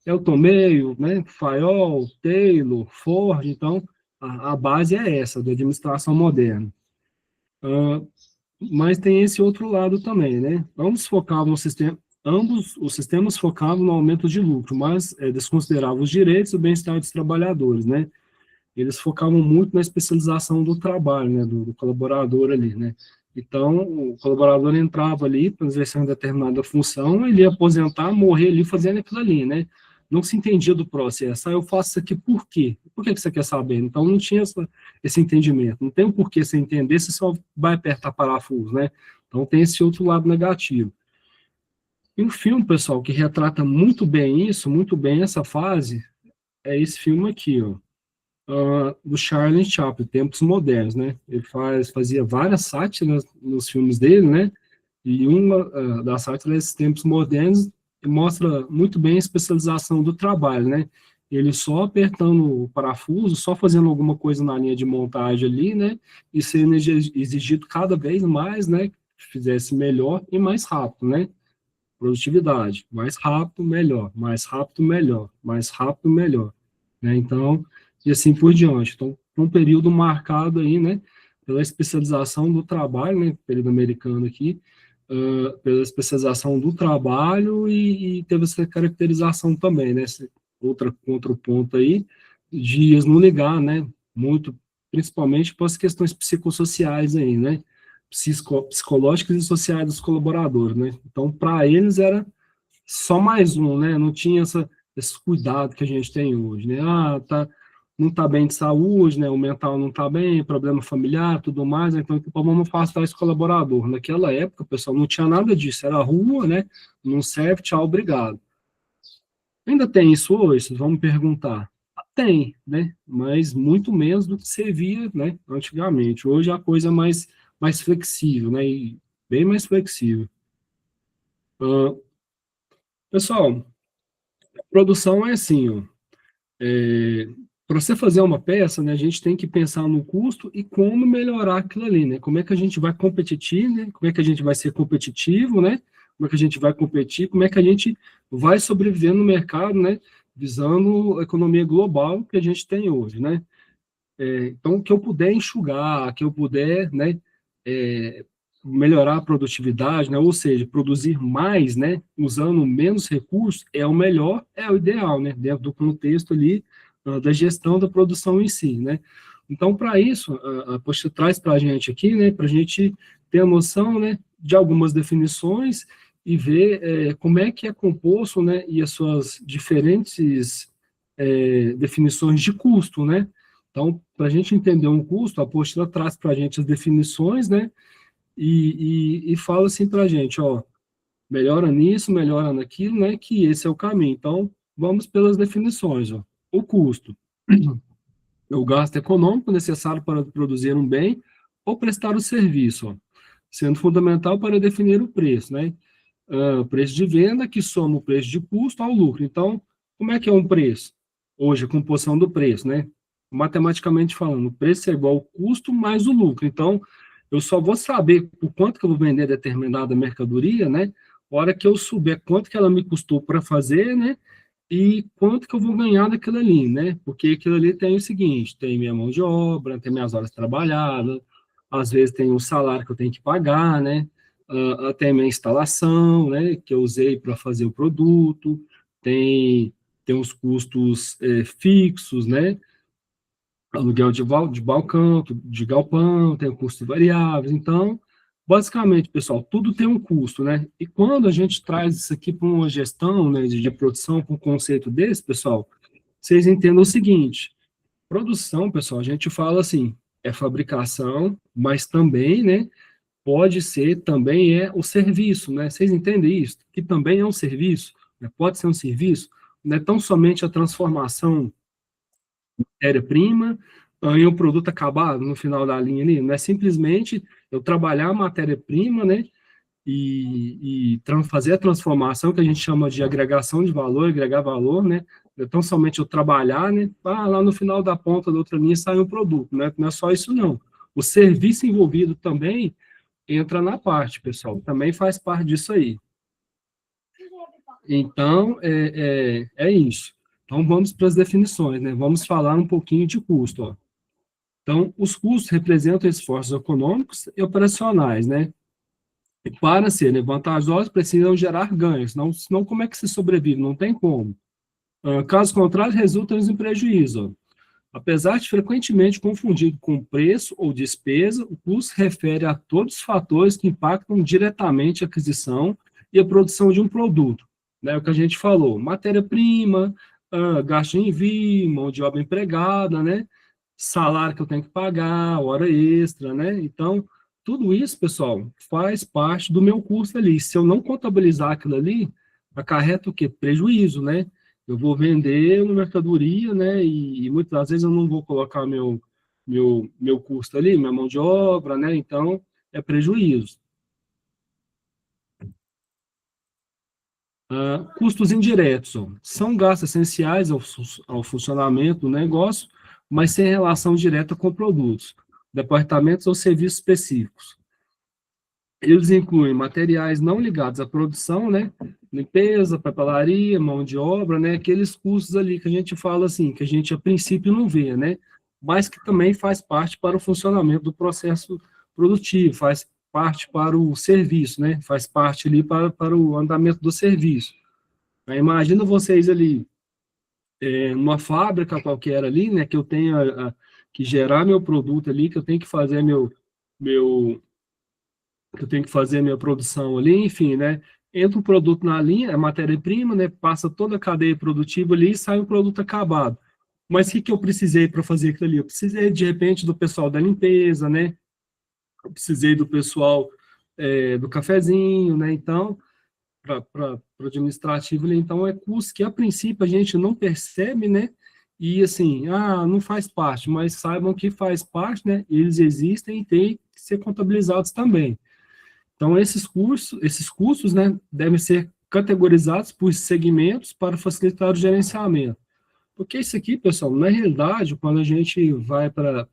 Elton Meio, né? Fayol, Taylor, Ford. Então, a base é essa, da administração moderna. Mas tem esse outro lado também, né? Ambos os sistemas focavam no aumento de lucro, mas desconsideravam os direitos e o bem-estar dos trabalhadores, né? Eles focavam muito na especialização do trabalho, né? Do colaborador ali, né? Então, o colaborador entrava ali para exercer uma determinada função, ele ia aposentar, morrer ali fazendo aquilo ali, né? Não se entendia do processo. Ah, eu faço isso aqui por quê? Por que você quer saber? Então, não tinha esse entendimento. Não tem um porquê você entender, você só vai apertar parafuso, né? Então, tem esse outro lado negativo. E um filme, pessoal, que retrata muito bem isso, muito bem essa fase, é esse filme aqui, ó, do Charlie Chaplin, Tempos Modernos, né? Ele fazia várias sátiras nos filmes dele, né? E uma das sátiras desses Tempos Modernos mostra muito bem a especialização do trabalho, né? Ele só apertando o parafuso, só fazendo alguma coisa na linha de montagem ali, né? E sendo exigido cada vez mais, né? Que fizesse melhor e mais rápido, né? Produtividade, mais rápido, melhor, mais rápido, melhor, mais rápido, melhor, né? Então, e assim por diante. Então, um período marcado aí, né, pela especialização do trabalho, né, período americano aqui, pela especialização do trabalho e teve essa caracterização também, né, esse outro ponto aí, de eles não ligar, né, muito, principalmente para as questões psicossociais aí, né, psicológicas e sociais dos colaboradores, né? Então, para eles era só mais um, né? Não tinha esse cuidado que a gente tem hoje, né? Ah, não está bem de saúde, né? O mental não está bem, problema familiar, tudo mais, né? Então vamos afastar esse colaborador. Naquela época, pessoal, não tinha nada disso, era rua, né? Não serve, tchau, obrigado. Ainda tem isso hoje? Vocês vão me perguntar. Tem, né? Mas muito menos do que servia, né? Antigamente. Hoje a coisa é mais flexível, né? E bem mais flexível. Pessoal, a produção é assim, ó. Para você fazer uma peça, né, a gente tem que pensar no custo e como melhorar aquilo ali, né? Como é que a gente vai competir, né? Como é que a gente vai ser competitivo, né? Como é que a gente vai competir? Como é que a gente vai sobreviver no mercado, né? Visando a economia global que a gente tem hoje, né? Então, que eu puder enxugar, que eu puder, né, melhorar a produtividade, né, ou seja, produzir mais, né, usando menos recursos, é o melhor, é o ideal, né, dentro do contexto ali da gestão da produção em si, né. Então, para isso, a Poxa traz para a gente aqui, né, para a gente ter a noção, né, de algumas definições e ver como é que é composto, né, e as suas diferentes definições de custo, né. Então, para a gente entender um custo, a apostila traz para a gente as definições, né? E fala assim para a gente, ó, melhora nisso, melhora naquilo, né? Que esse é o caminho. Então, vamos pelas definições, ó. O custo é o gasto econômico necessário para produzir um bem ou prestar o serviço, ó, sendo fundamental para definir o preço, né? Preço de venda que soma o preço de custo ao lucro. Então, como é que é um preço? Hoje, a composição do preço, né? Matematicamente falando, o preço é igual ao custo mais o lucro. Então, eu só vou saber por quanto que eu vou vender determinada mercadoria, né? A hora que eu souber quanto que ela me custou para fazer, né? E quanto que eu vou ganhar daquilo ali, né? Porque aquilo ali tem o seguinte, tem minha mão de obra, tem minhas horas trabalhadas, às vezes tem o salário que eu tenho que pagar, né? Até minha instalação, né? Que eu usei para fazer o produto, tem, tem os custos fixos, né? Aluguel de balcão, de galpão, tem custos variáveis. Então, basicamente, pessoal, tudo tem um custo, né? E quando a gente traz isso aqui para uma gestão, né, de produção, para um conceito desse, pessoal, vocês entendam o seguinte: produção, pessoal, a gente fala assim, é fabricação, mas também, né, pode ser, também é o serviço, né? Vocês entendem isso? Que também é um serviço, né? Pode ser um serviço, não é tão somente a transformação matéria-prima em um produto acabado no final da linha ali, não é simplesmente eu trabalhar a matéria-prima, né, fazer a transformação que a gente chama de agregação de valor, agregar valor, né, não é tão somente eu trabalhar, né, lá no final da ponta da outra linha sai um produto, né, não é só isso não. O serviço envolvido também entra na parte, pessoal, também faz parte disso aí. Então, é isso. Então, vamos para as definições, né? Vamos falar um pouquinho de custo, ó. Então, os custos representam esforços econômicos e operacionais, né? E para serem vantajosos, precisam gerar ganhos, senão como é que se sobrevive? Não tem como. Caso contrário, resulta em prejuízo, ó. Apesar de frequentemente confundido com preço ou despesa, o custo se refere a todos os fatores que impactam diretamente a aquisição e a produção de um produto. Né? O que a gente falou, matéria-prima, gasto em envio, mão de obra empregada, né? Salário que eu tenho que pagar, hora extra, né? Então, tudo isso, pessoal, faz parte do meu custo ali. Se eu não contabilizar aquilo ali, acarreta o quê? Prejuízo, né? Eu vou vender uma mercadoria, né? E muitas das vezes eu não vou colocar meu custo ali, minha mão de obra, né? Então, é prejuízo. Custos indiretos, ó, são gastos essenciais ao funcionamento do negócio, mas sem relação direta com produtos, departamentos ou serviços específicos. Eles incluem materiais não ligados à produção, né? Limpeza, papelaria, mão de obra, né? Aqueles custos ali que a gente fala assim, que a gente a princípio não vê, né? Mas que também faz parte para o funcionamento do processo produtivo, faz parte para o serviço, né? Faz parte ali para o andamento do serviço. Aí, imagina vocês ali, numa fábrica qualquer ali, né? Que eu tenho que gerar meu produto ali, que eu tenho que fazer meu que eu tenho que fazer minha produção ali, enfim, né? Entra o produto na linha, é matéria-prima, né? Passa toda a cadeia produtiva ali e sai um produto acabado. Mas o que eu precisei para fazer aquilo ali? Eu precisei, de repente, do pessoal da limpeza, né? Eu precisei do pessoal do cafezinho, né? Então, para o administrativo, né? Então, é custo que, a princípio, a gente não percebe, né? E, assim, não faz parte, mas saibam que faz parte, né? Eles existem e têm que ser contabilizados também. Então, esses custos, né, devem ser categorizados por segmentos para facilitar o gerenciamento. Porque isso aqui, pessoal, na realidade, quando a gente vai para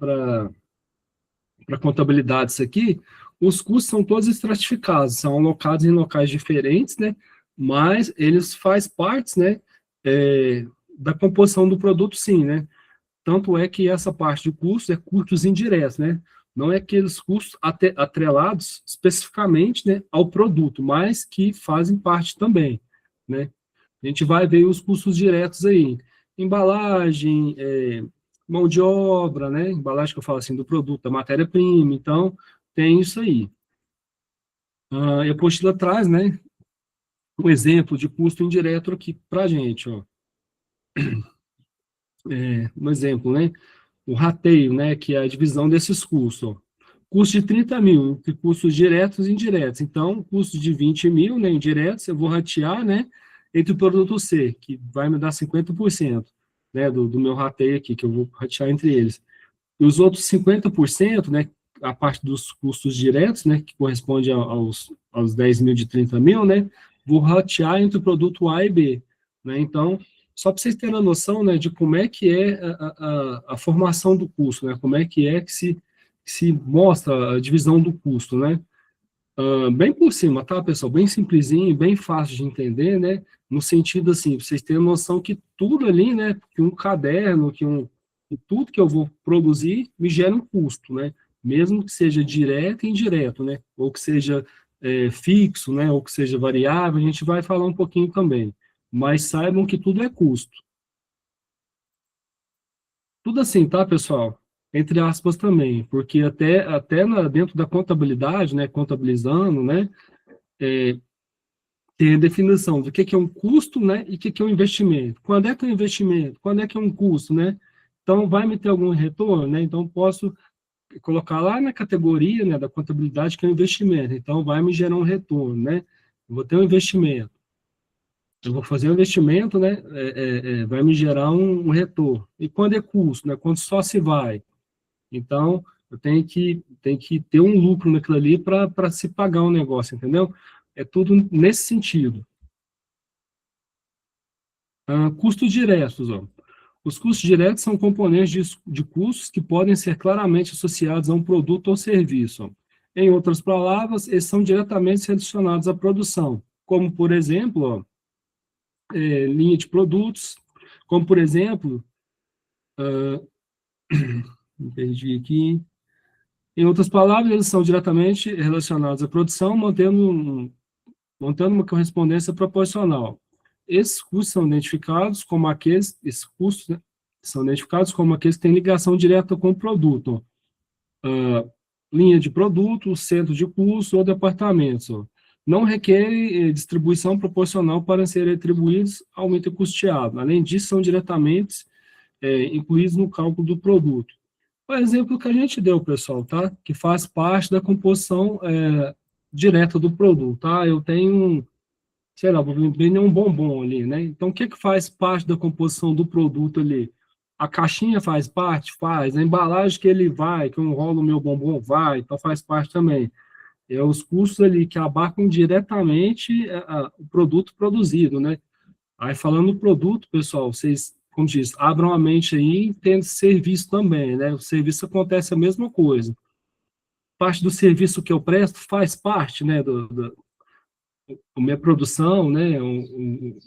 a contabilidade, isso aqui, os custos são todos estratificados, são alocados em locais diferentes, né, mas eles fazem parte, né, da composição do produto, sim, né. Tanto é que essa parte de custos é custos indiretos, né? Não é aqueles custos atrelados especificamente, né, ao produto, mas que fazem parte também, né? A gente vai ver os custos diretos aí. Embalagem, mão de obra, né? Embalagem que eu falo assim, do produto, da matéria-prima. Então, tem isso aí. E a apostila traz, né, um exemplo de custo indireto aqui para a gente, ó. Um exemplo, né? O rateio, né, que é a divisão desses custos. Ó. Custo de 30 mil, entre custos diretos e indiretos. Então, custo de 20 mil, né, indiretos, eu vou ratear, né, entre o produto C, que vai me dar 50%, né, do meu rateio aqui, que eu vou ratear entre eles. E os outros 50%, né, a parte dos custos diretos, né, que corresponde aos 10 mil de 30 mil, né, vou ratear entre o produto A e B. Né, então, só para vocês terem a noção, né, de como é que é a formação do custo, né, como é que se mostra a divisão do custo, né. Bem por cima, tá, pessoal? Bem simplesinho, bem fácil de entender, né, no sentido assim, pra vocês terem noção que tudo ali, né, que um caderno, que tudo que eu vou produzir me gera um custo, né, mesmo que seja direto e indireto, né, ou que seja fixo, né, ou que seja variável, a gente vai falar um pouquinho também. mas saibam que tudo é custo. Tudo assim, tá, pessoal? Entre aspas também, porque dentro da contabilidade, né, contabilizando, né, tem a definição do que é um custo, né, e o que é um investimento. Quando é que é um investimento? Quando é que é um custo, né? Então, vai me ter algum retorno, né? Então, posso colocar lá na categoria, né, da contabilidade que é um investimento. Então, vai me gerar um retorno, né? Eu vou ter um investimento. Eu vou fazer um investimento, né? Vai me gerar um retorno. E quando é custo, né? Quando só se vai. Então, eu tenho que ter um lucro naquilo ali para se pagar um negócio, entendeu? É tudo nesse sentido. Custos diretos, ó. Os custos diretos são componentes de custos que podem ser claramente associados a um produto ou serviço. Ó. Em outras palavras, eles são diretamente relacionados à produção, como, por exemplo, ó, linha de produtos, como, por exemplo, me perdi aqui. Em outras palavras, eles são diretamente relacionados à produção, montando uma correspondência proporcional. Esses custos são identificados como esses custos, né, são identificados como aqueles que têm ligação direta com o produto. Linha de produto, centro de custo ou departamentos. Não requer distribuição proporcional para serem atribuídos ao item custeado. Além disso, são diretamente incluídos no cálculo do produto. O exemplo que a gente deu, pessoal, tá? Que faz parte da composição direta do produto, tá? Eu tenho, sei lá, vou vender um bombom ali, né? Então, o que que faz parte da composição do produto ali? A caixinha faz parte? Faz. A embalagem que ele vai, que eu enrolo o meu bombom, vai, então faz parte também. É os custos ali que abarcam diretamente o produto produzido, né? Aí, falando do produto, pessoal, vocês, como diz, abram a mente aí e tem serviço também, né? O serviço acontece a mesma coisa. Parte do serviço que eu presto faz parte, né, da minha produção, né? O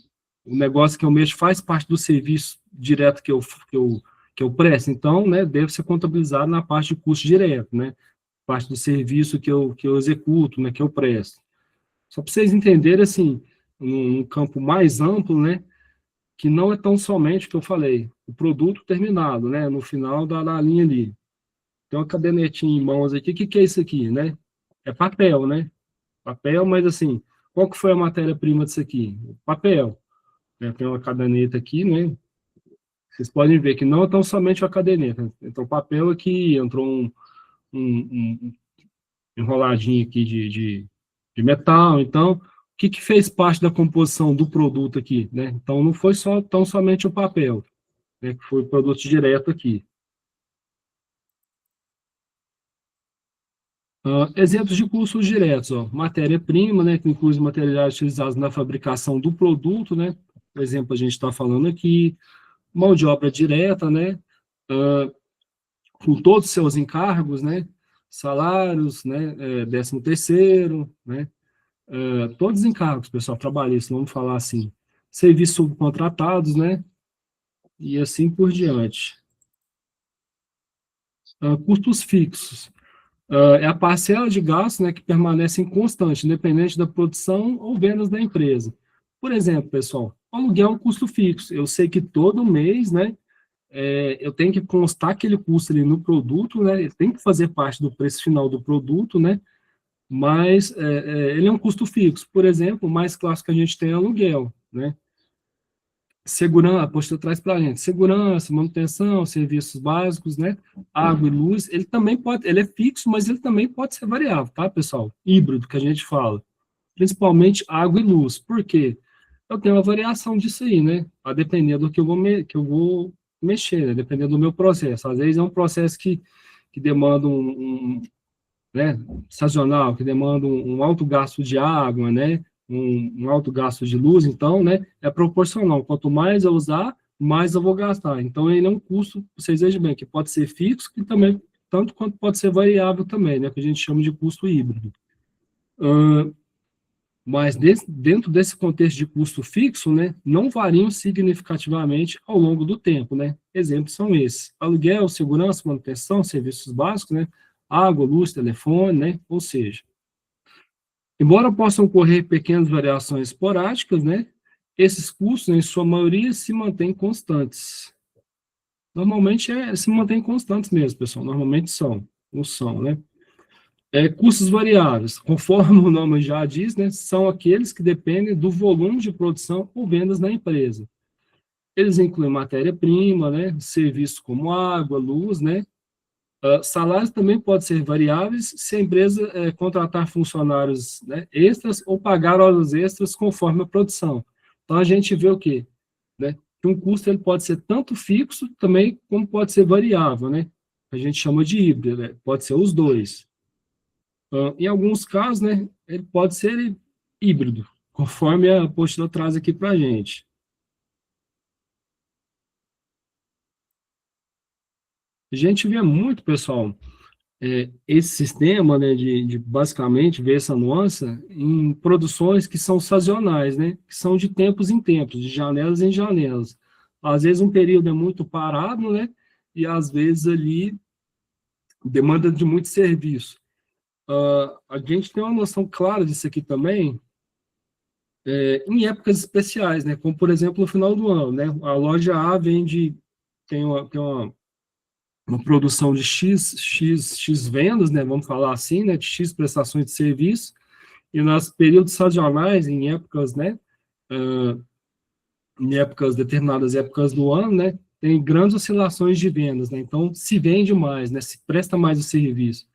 negócio que eu mexo faz parte do serviço direto que eu presto. Então, né, deve ser contabilizado na parte de custo direto, né? Parte do serviço que eu executo, né, que eu presto. Só para vocês entenderem, assim, num campo mais amplo, né? Que não é tão somente o que eu falei, o produto terminado, né, no final da linha ali. Tem uma cadernetinha em mãos aqui, o que é isso aqui, né? É papel, né? Papel, mas assim, qual que foi a matéria-prima disso aqui? Papel. Né? Tem uma caderneta aqui, né? Vocês podem ver que não é tão somente a caderneta. Então, papel aqui, entrou um enroladinho aqui de metal. Então, o que fez parte da composição do produto aqui, né? Então, não foi tão somente o papel, né, que foi produto direto aqui. Exemplos de custos diretos, ó, matéria-prima, né, que inclui os materiais utilizados na fabricação do produto, né, por exemplo, a gente está falando aqui, mão de obra direta, né, com todos os seus encargos, né, salários, né, 13º, né, todos os encargos, pessoal, trabalhistas, vamos falar assim, serviços subcontratados, né, e assim por diante. Custos fixos. É a parcela de gastos, né, que permanecem constante, independente da produção ou vendas da empresa. Por exemplo, pessoal, o aluguel é um custo fixo. Eu sei que todo mês, né, eu tenho que constar aquele custo ali no produto, né, ele tem que fazer parte do preço final do produto, né, mas ele é um custo fixo. Por exemplo, o mais clássico que a gente tem é aluguel, né, segurança, a postura traz para a gente, segurança, manutenção, serviços básicos, né? Água e luz, ele também pode, ele é fixo, mas ele também pode ser variável, tá, pessoal? Híbrido, que a gente fala. Principalmente água e luz. Por quê? Eu tenho uma variação disso aí, né? A depender do que eu vou mexer, né? Dependendo do meu processo. Às vezes é um processo que demanda né, sazonal, que demanda um alto gasto de água, né, um alto gasto de luz, então, né, é proporcional. Quanto mais eu usar, mais eu vou gastar. Então, ele é um custo, vocês vejam bem, que pode ser fixo, que também, tanto quanto pode ser variável também, né, que a gente chama de custo híbrido. Mas dentro desse contexto de custo fixo, né, não variam significativamente ao longo do tempo, né? Exemplos são esses: aluguel, segurança, manutenção, serviços básicos, né? Água, luz, telefone, né? Ou seja, embora possam ocorrer pequenas variações esporádicas, né? esses custos, em sua maioria, se mantêm constantes. Normalmente, se mantêm constantes mesmo, pessoal. Normalmente não são, né? Custos variáveis, conforme o nome já diz, né, são aqueles que dependem do volume de produção ou vendas da empresa. Eles incluem matéria-prima, né, serviços como água, luz, né. Salários também podem ser variáveis se a empresa contratar funcionários, né, extras ou pagar horas extras conforme a produção. Então, a gente vê o quê? Né, que um custo ele pode ser tanto fixo também como pode ser variável, né? A gente chama de híbrido, né? Pode ser os dois. Em alguns casos, né, ele pode ser híbrido, conforme a apostila traz aqui para a gente. A gente vê muito, pessoal, esse sistema, né, de basicamente ver essa nuance em produções que são sazonais, né, que são de tempos em tempos, de janelas em janelas. Às vezes um período é muito parado, né, e às vezes ali demanda de muito serviço. A gente tem uma noção clara disso aqui também, em épocas especiais, né? Como, por exemplo, no final do ano, né? A loja A tem uma produção de X vendas, né? Vamos falar assim, né? De X prestações de serviço, e nos períodos sazonais, em épocas, né? Em épocas, determinadas épocas do ano, né? Tem grandes oscilações de vendas, né? Então, se vende mais, né? Se presta mais o serviço.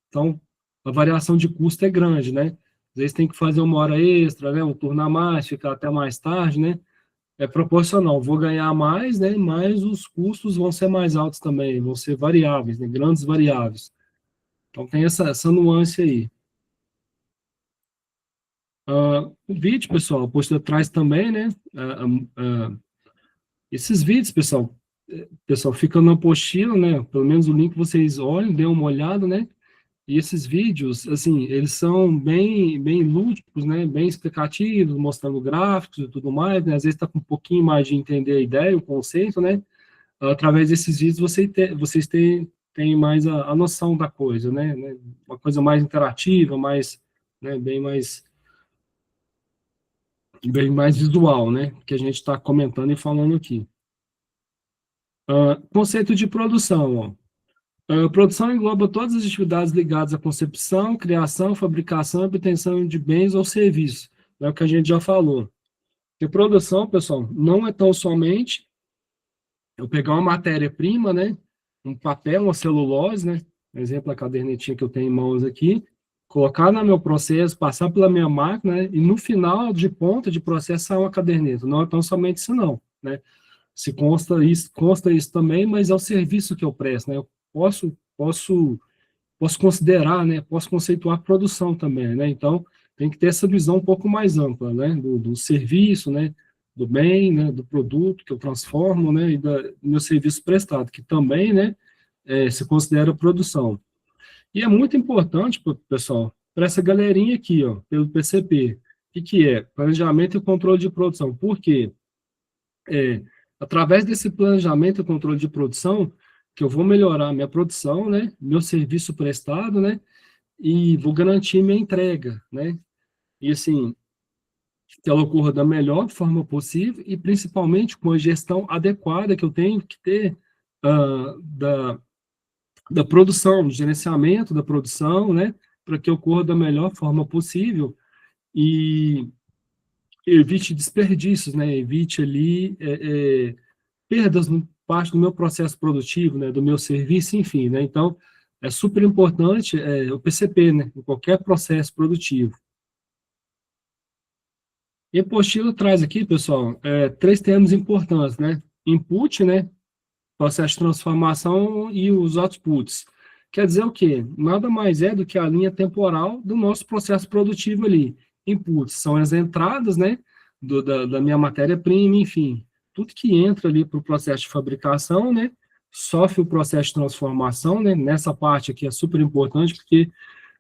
Então, a variação de custo é grande, né? Às vezes tem que fazer uma hora extra, né? Um turno a mais, ficar até mais tarde, né? É proporcional. Vou ganhar mais, né? Mas os custos vão ser mais altos também, vão ser variáveis, né? Grandes variáveis. Então tem essa nuance aí. O vídeo, pessoal, a postura traz também, né? Esses vídeos, pessoal, fica na apostila, né? Pelo menos o link vocês olhem, dêem uma olhada, né? E esses vídeos, assim, eles são bem lúdicos, né? Bem explicativos, mostrando gráficos e tudo mais, né? Às vezes está com um pouquinho mais de entender a ideia, o conceito, né? Através desses vídeos vocês têm mais a noção da coisa, né? Uma coisa mais interativa, mais, né? Bem mais visual, né? Que a gente está comentando e falando aqui. Conceito de produção, ó. A produção engloba todas as atividades ligadas à concepção, criação, fabricação e obtenção de bens ou serviços. É o que a gente já falou. E produção, pessoal, não é tão somente eu pegar uma matéria-prima, né? Um papel, uma celulose, né? Por exemplo, a cadernetinha que eu tenho em mãos aqui, colocar no meu processo, passar pela minha máquina, né? E no final de ponta de processo sair uma caderneta. Não é tão somente isso, não, né? Se consta isso também, mas é o serviço que eu presto, né? Eu posso considerar, né? Posso conceituar produção também, né? Então, tem que ter essa visão um pouco mais ampla, né? Do serviço, né? Do bem, né? Do produto que eu transformo, né? E do meu serviço prestado, que também, né? Se considera produção. E é muito importante, pessoal, para essa galerinha aqui, ó, pelo PCP, o que é? Planejamento e controle de produção. Por quê? Através desse planejamento e controle de produção, que eu vou melhorar minha produção, né, meu serviço prestado, né, e vou garantir minha entrega, né, e assim, que ela ocorra da melhor forma possível e principalmente com a gestão adequada que eu tenho que ter da produção, do gerenciamento da produção, né, para que ocorra da melhor forma possível e evite desperdícios, né, evite ali perdas no parte do meu processo produtivo, né, do meu serviço, enfim, né, então é super importante o PCP, né, em qualquer processo produtivo. E a apostila traz aqui, pessoal, três termos importantes, né, input, né, processo de transformação e os outputs. Quer dizer o quê? Nada mais é do que a linha temporal do nosso processo produtivo ali. Inputs são as entradas, né, da minha matéria-prima, enfim, tudo que entra ali para o processo de fabricação, né, sofre o processo de transformação, né, nessa parte aqui é super importante, porque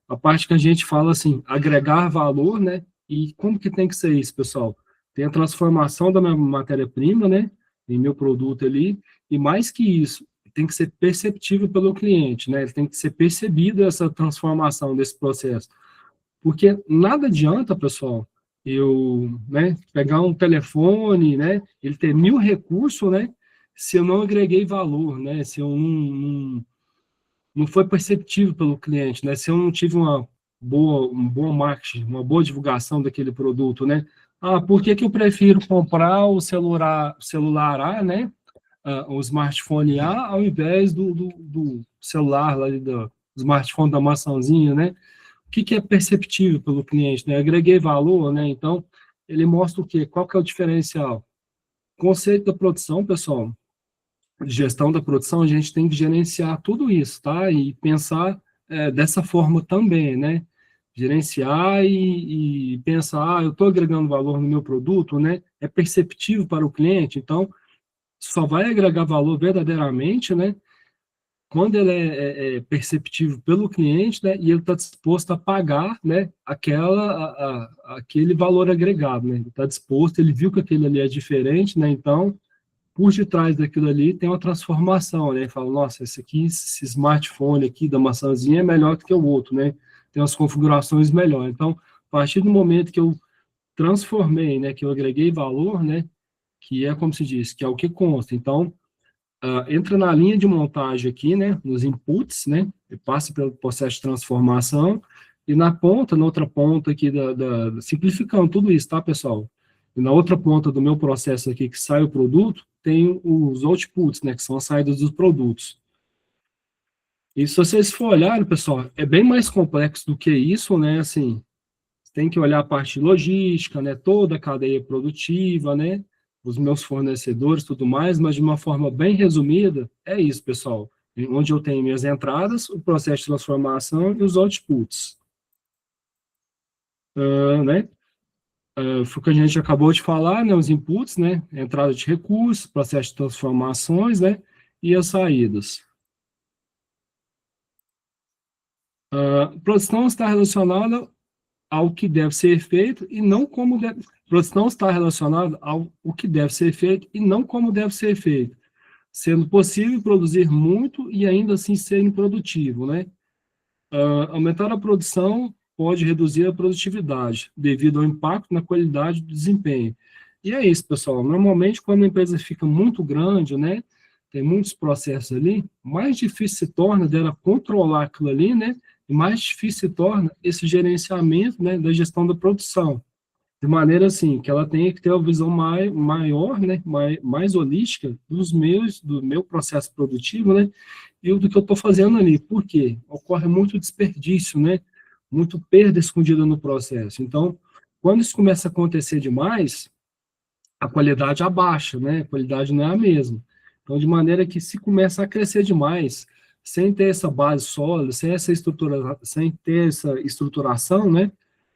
a parte que a gente fala assim, agregar valor, né, e como que tem que ser isso, pessoal? Tem a transformação da minha matéria-prima, né, em meu produto ali, e mais que isso, tem que ser perceptível pelo cliente, né, tem que ser percebida essa transformação desse processo, porque nada adianta, pessoal, né, pegar um telefone, né, ele ter 1.000 recursos, né, se eu não agreguei valor, né, se eu não foi perceptível pelo cliente, né, se eu não tive um bom marketing, uma boa divulgação daquele produto, né, por que que eu prefiro comprar o celular A, né, o smartphone A, ao invés do celular lá, do smartphone da maçãzinha, né, o que que é perceptível pelo cliente, né? Agreguei valor, né? Então, ele mostra o quê? Qual que é o diferencial? Conceito da produção, pessoal, de gestão da produção, a gente tem que gerenciar tudo isso, tá? E pensar dessa forma também, né? Gerenciar e pensar, eu estou agregando valor no meu produto, né? É perceptível para o cliente, então, só vai agregar valor verdadeiramente, né? Quando ele é perceptível pelo cliente, né, e ele está disposto a pagar, né, aquele valor agregado, né, ele está disposto, ele viu que aquele ali é diferente, né, então, por detrás daquilo ali tem uma transformação, né, ele fala, nossa, esse smartphone aqui da maçãzinha é melhor do que o outro, né, tem umas configurações melhores, então, a partir do momento que eu transformei, né, que eu agreguei valor, né, que é como se diz, que é o que consta, então, entra na linha de montagem aqui, né, nos inputs, né, e passa pelo processo de transformação, e na outra ponta aqui, simplificando tudo isso, tá, pessoal? E na outra ponta do meu processo aqui, que sai o produto, tem os outputs, né, que são as saídas dos produtos. E se vocês for olharem, pessoal, é bem mais complexo do que isso, né, assim, tem que olhar a parte logística, né, toda a cadeia produtiva, né, os meus fornecedores, tudo mais, mas de uma forma bem resumida, é isso, pessoal. Onde eu tenho minhas entradas, o processo de transformação e os outputs. Né? Foi o que a gente acabou de falar, né, os inputs, né, entrada de recursos, processo de transformações, né, e as saídas. Produção está relacionada ao que deve ser feito e não como deve. Produção está relacionada ao o que deve ser feito e não como deve ser feito, sendo possível produzir muito e ainda assim ser improdutivo, né? Aumentar a produção pode reduzir a produtividade, devido ao impacto na qualidade do desempenho. E é isso, pessoal. Normalmente, quando a empresa fica muito grande, né, tem muitos processos ali, mais difícil se torna dela controlar aquilo ali, né, e mais difícil se torna esse gerenciamento, né, da gestão da produção. De maneira assim, que ela tenha que ter uma visão maior, né, mais holística do meu processo produtivo, né, e do que eu estou fazendo ali. Por quê? Ocorre muito desperdício, né, muito perda escondida no processo. Então, quando isso começa a acontecer demais, a qualidade abaixa, né, a qualidade não é a mesma. Então, de maneira que se começa a crescer demais, sem ter essa base sólida, sem ter essa estruturação, né,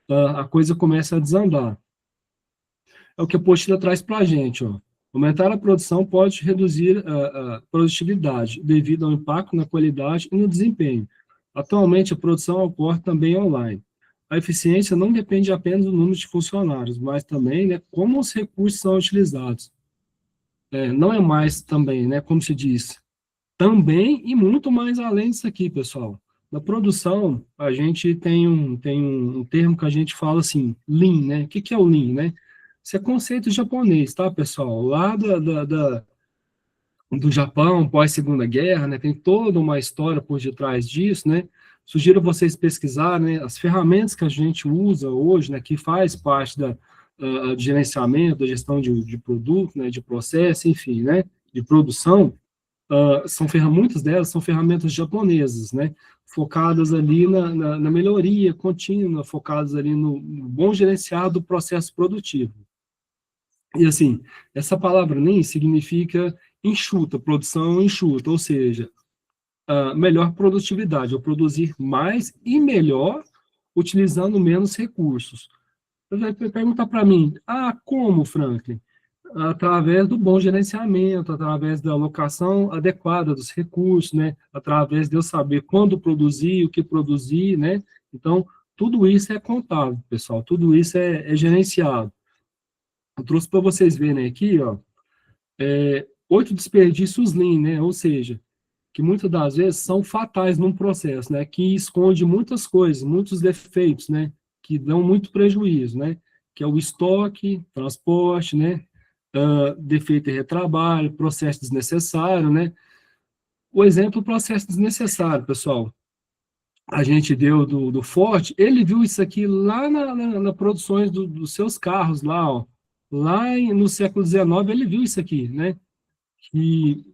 a coisa começa a desandar. É o que a apostila traz para a gente, ó. Aumentar a produção pode reduzir a produtividade, devido ao impacto na qualidade e no desempenho. Atualmente, a produção ocorre também online. A eficiência não depende apenas do número de funcionários, mas também, né, como os recursos são utilizados. Não é mais também, né, como se diz, também e muito mais além disso aqui, pessoal. Na produção, a gente tem um termo que a gente fala assim, Lean, né? O que que é o Lean, né? Isso é conceito japonês, tá, pessoal? Lá do Japão, pós-Segunda Guerra, né? Tem toda uma história por detrás disso, né? Sugiro vocês pesquisarem, né, as ferramentas que a gente usa hoje, né? Que faz parte do gerenciamento, da gestão de produto, né? De processo, enfim, né? De produção, muitas delas são ferramentas japonesas, né, focadas ali na melhoria contínua, focadas ali no bom gerenciado do processo produtivo. E assim, essa palavra nem significa enxuta, produção enxuta, ou seja, melhor produtividade, ou produzir mais e melhor utilizando menos recursos. Você vai perguntar para mim, como, Franklin? Através do bom gerenciamento, através da alocação adequada dos recursos, né? Através de eu saber quando produzir, o que produzir, né? Então, tudo isso é contábil, pessoal, tudo isso é gerenciado. Eu trouxe para vocês verem aqui, ó, 8 desperdícios Lean, né? Ou seja, que muitas das vezes são fatais num processo, né? Que esconde muitas coisas, muitos defeitos, né? Que dão muito prejuízo, né? que é o estoque, transporte, né? Defeito e retrabalho, processo desnecessário, né? O exemplo, processo desnecessário, pessoal. A gente deu do Ford, ele viu isso aqui lá na produções dos seus carros, lá, ó. No século XIX, ele viu isso aqui, né? Que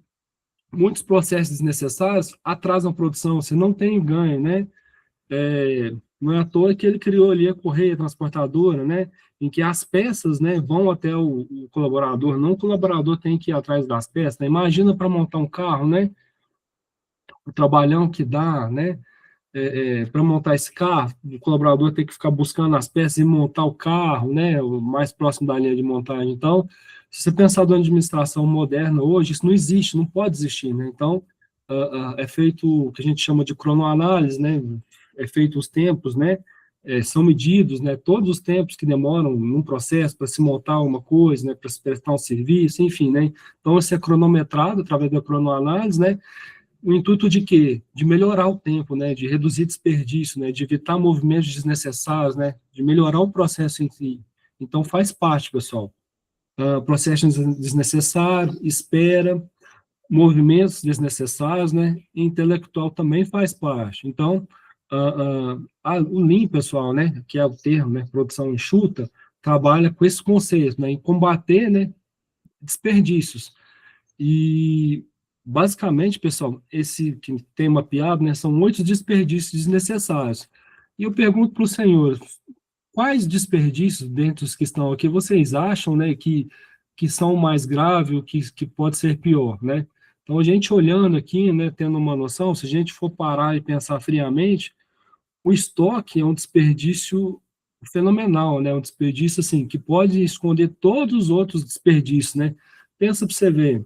muitos processos desnecessários atrasam a produção, você não tem ganho, né? Não é à toa que ele criou ali a correia transportadora, né? Em que as peças, né, vão até o colaborador, não o colaborador tem que ir atrás das peças, né? Imagina para montar um carro, né? O trabalhão que dá, né? Para montar esse carro, o colaborador tem que ficar buscando as peças e montar o carro, né? O mais próximo da linha de montagem. Então, se você pensar na administração moderna hoje, isso não existe, não pode existir, né? Então, é feito o que a gente chama de cronoanálise, né? É feito os tempos, né? São medidos, né? Todos os tempos que demoram num processo para se montar uma coisa, né? Para se prestar um serviço, enfim, né? Então, isso é cronometrado através da cronoanálise, né? O intuito de quê? De melhorar o tempo, né? De reduzir desperdício, né? De evitar movimentos desnecessários, né? De melhorar o processo em si. Então, faz parte, pessoal. Processo desnecessário, espera, movimentos desnecessários, né? Intelectual também faz parte. Então, o Lean, pessoal, né? Que é o termo, né? Produção enxuta, trabalha com esse conceito, né? Em combater, né? Desperdícios. E, basicamente, pessoal, esse que tem mapeado, né? São 8 desperdícios desnecessários. E eu pergunto para os senhores, quais desperdícios, dentre os que estão aqui, vocês acham, né? Que são mais graves, que pode ser pior, né? Então, a gente olhando aqui, né, tendo uma noção, se a gente for parar e pensar friamente, o estoque é um desperdício fenomenal, né? Um desperdício, assim, que pode esconder todos os outros desperdícios, né? Pensa para você ver,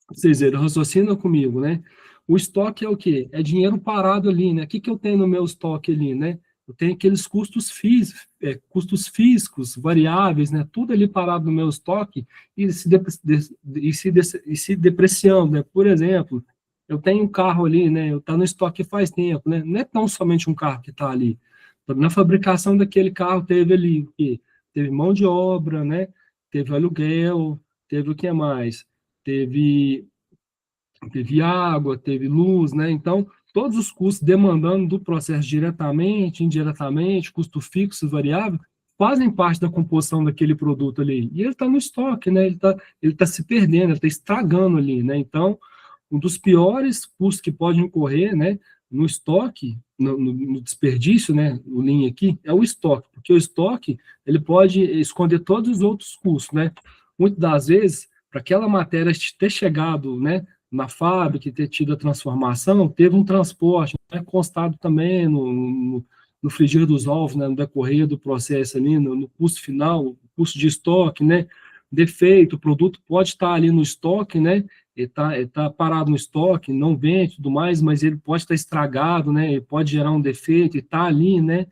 vocês verem, raciocina comigo, né? O estoque é o quê? É dinheiro parado ali, né? O que eu tenho no meu estoque ali, né? Eu tenho aqueles custos físicos, variáveis, né? Tudo ali parado no meu estoque e se depreciando, né? Por exemplo, eu tenho um carro ali, né? Eu tá no estoque faz tempo, né? Não é tão somente um carro que está ali. Na fabricação daquele carro teve ali o quê? Teve mão de obra, né? Teve aluguel, teve o que mais? Teve água, teve luz, né? Então, todos os custos demandando do processo diretamente, indiretamente, custo fixo e variável, fazem parte da composição daquele produto ali. E ele está no estoque, né? Ele tá se perdendo, ele está estragando ali, né? Então, um dos piores custos que pode ocorrer, né? No estoque, no desperdício, né? O linha aqui, é o estoque, porque o estoque, ele pode esconder todos os outros custos, né? Muitas das vezes, para aquela matéria ter chegado, né? Na fábrica e ter tido a transformação, teve um transporte, né, constado também no frigir dos ovos, né, no decorrer do processo ali, no custo final, custo de estoque, né, defeito, o produto pode estar ali no estoque, né, ele tá parado no estoque, não vende tudo mais, mas ele pode estar estragado, né, ele pode gerar um defeito e está ali, né,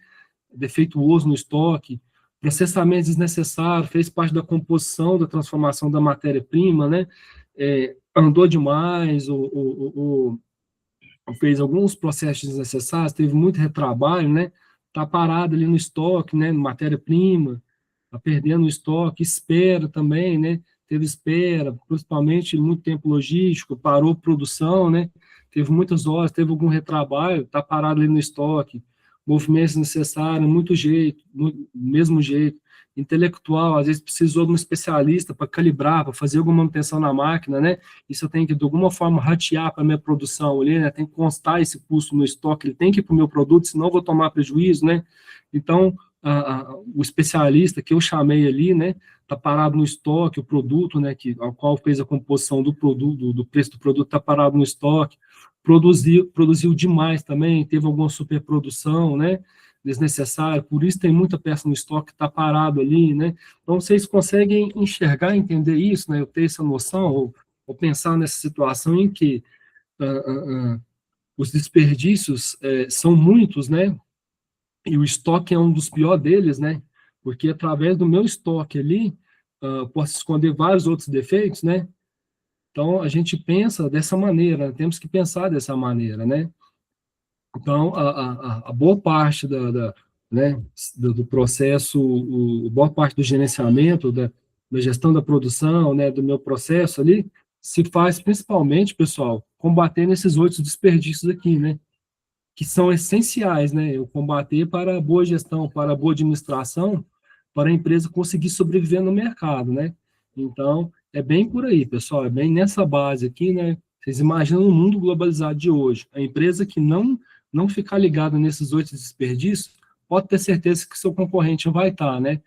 defeituoso no estoque, processamento desnecessário, fez parte da composição, da transformação da matéria-prima, né, andou demais, ou fez alguns processos desnecessários, teve muito retrabalho, né, está parado ali no estoque, né, matéria-prima, está perdendo o estoque, espera também, né, teve espera, principalmente muito tempo logístico, parou produção, né, teve muitas horas, teve algum retrabalho, está parado ali no estoque, movimentos necessários, muito jeito, mesmo jeito, intelectual, às vezes precisou de um especialista para calibrar, para fazer alguma manutenção na máquina, né, isso eu tenho que, de alguma forma, ratear para a minha produção ali, né, tem que constar esse custo no estoque, ele tem que ir para o meu produto, senão eu vou tomar prejuízo, né, então, o especialista que eu chamei ali, né, está parado no estoque, o produto, né, ao qual fez a composição do produto, do preço do produto, está parado no estoque, produziu demais também, teve alguma superprodução, né, desnecessária, por isso tem muita peça no estoque que está parado ali, né, então vocês conseguem enxergar, entender isso, né, eu ter essa noção, ou pensar nessa situação em que os desperdícios são muitos, né, e o estoque é um dos piores deles, né? Porque através do meu estoque ali, posso esconder vários outros defeitos, né? Então, a gente pensa dessa maneira, temos que pensar dessa maneira, né? Então, a boa parte né, do processo, boa parte do gerenciamento, da gestão da produção, né, do meu processo ali, se faz principalmente, pessoal, combatendo esses 8 desperdícios aqui, né, que são essenciais, né, eu combater para a boa gestão, para a boa administração, para a empresa conseguir sobreviver no mercado, né. Então, é bem por aí, pessoal, é bem nessa base aqui, né, vocês imaginam o mundo globalizado de hoje, a empresa que não ficar ligada nesses 8 desperdícios, pode ter certeza que seu concorrente vai estar, né,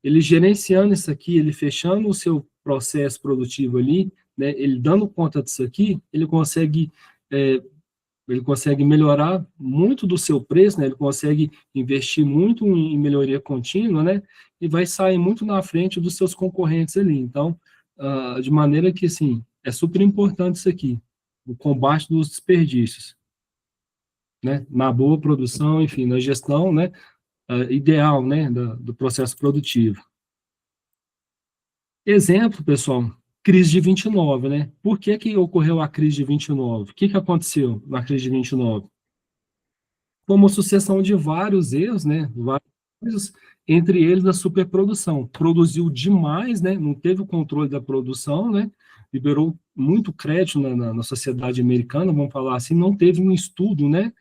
ele gerenciando isso aqui, ele fechando o seu processo produtivo ali, né, ele dando conta disso aqui, é, ele consegue melhorar muito do seu preço, né, ele consegue investir muito em melhoria contínua, né, e vai sair muito na frente dos seus concorrentes ali. Então, de maneira que, assim, é super importante isso aqui, o combate dos desperdícios, né, na boa produção, enfim, na gestão, né, ideal, né, do processo produtivo. Exemplo, pessoal, crise de 29, né? Por que ocorreu a crise de 29? O que aconteceu na crise de 29? Foi uma sucessão de vários erros, né? Várias coisas, entre eles a superprodução. Produziu demais, né? Não teve o controle da produção, né? Liberou muito crédito na sociedade americana, vamos falar assim, não teve um estudo, né?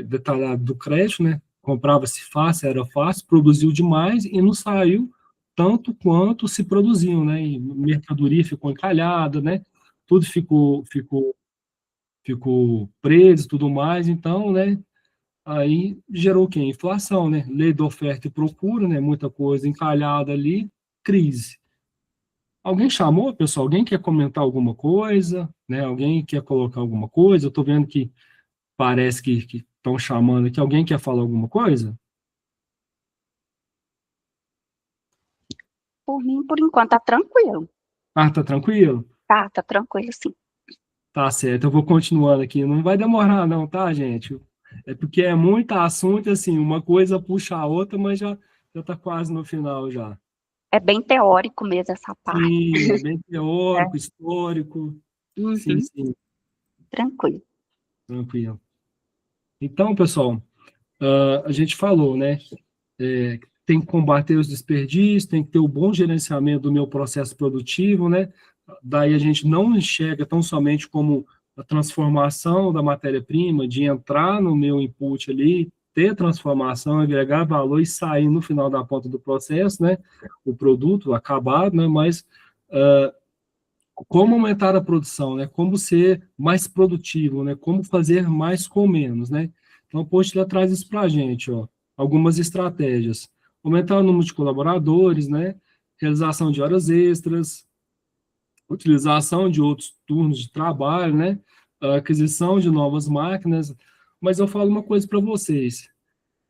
Detalhado do crédito, né? Comprava-se fácil, era fácil, produziu demais e não saiu tanto quanto se produziam, né? E mercadoria ficou encalhada, né? Tudo ficou preso, e tudo mais. Então, né? Aí gerou o quê? Inflação, né? Lei da oferta e procura, né? Muita coisa encalhada ali, crise. Alguém chamou, pessoal? Alguém quer comentar alguma coisa, né? Alguém quer colocar alguma coisa? Eu estou vendo que parece que estão chamando aqui. Alguém quer falar alguma coisa? Por mim, por enquanto, tá tranquilo. Ah, tá tranquilo? Tá tranquilo, sim. Tá certo, eu vou continuando aqui. Não vai demorar, não, tá, gente? É porque é muito assunto, assim, uma coisa puxa a outra, mas já tá quase no final já. É bem teórico mesmo essa parte. Sim, é bem É. teórico, histórico. Sim, Uhum. sim, Tranquilo. tranquilo. Então, pessoal, a gente falou, né? Tem que combater os desperdícios, tem que ter o bom gerenciamento do meu processo produtivo, né? Daí a gente não enxerga tão somente como a transformação da matéria-prima, de entrar no meu input ali, ter transformação, agregar valor e sair no final da ponta do processo, né? O produto acabado, né? Mas como aumentar a produção, né? Como ser mais produtivo, né? Como fazer mais com menos, né? Então, o Postila traz isso para a gente, ó, algumas estratégias. Aumentar o número de colaboradores, né? Realização de horas extras, utilização de outros turnos de trabalho, né? Aquisição de novas máquinas. Mas eu falo uma coisa para vocês.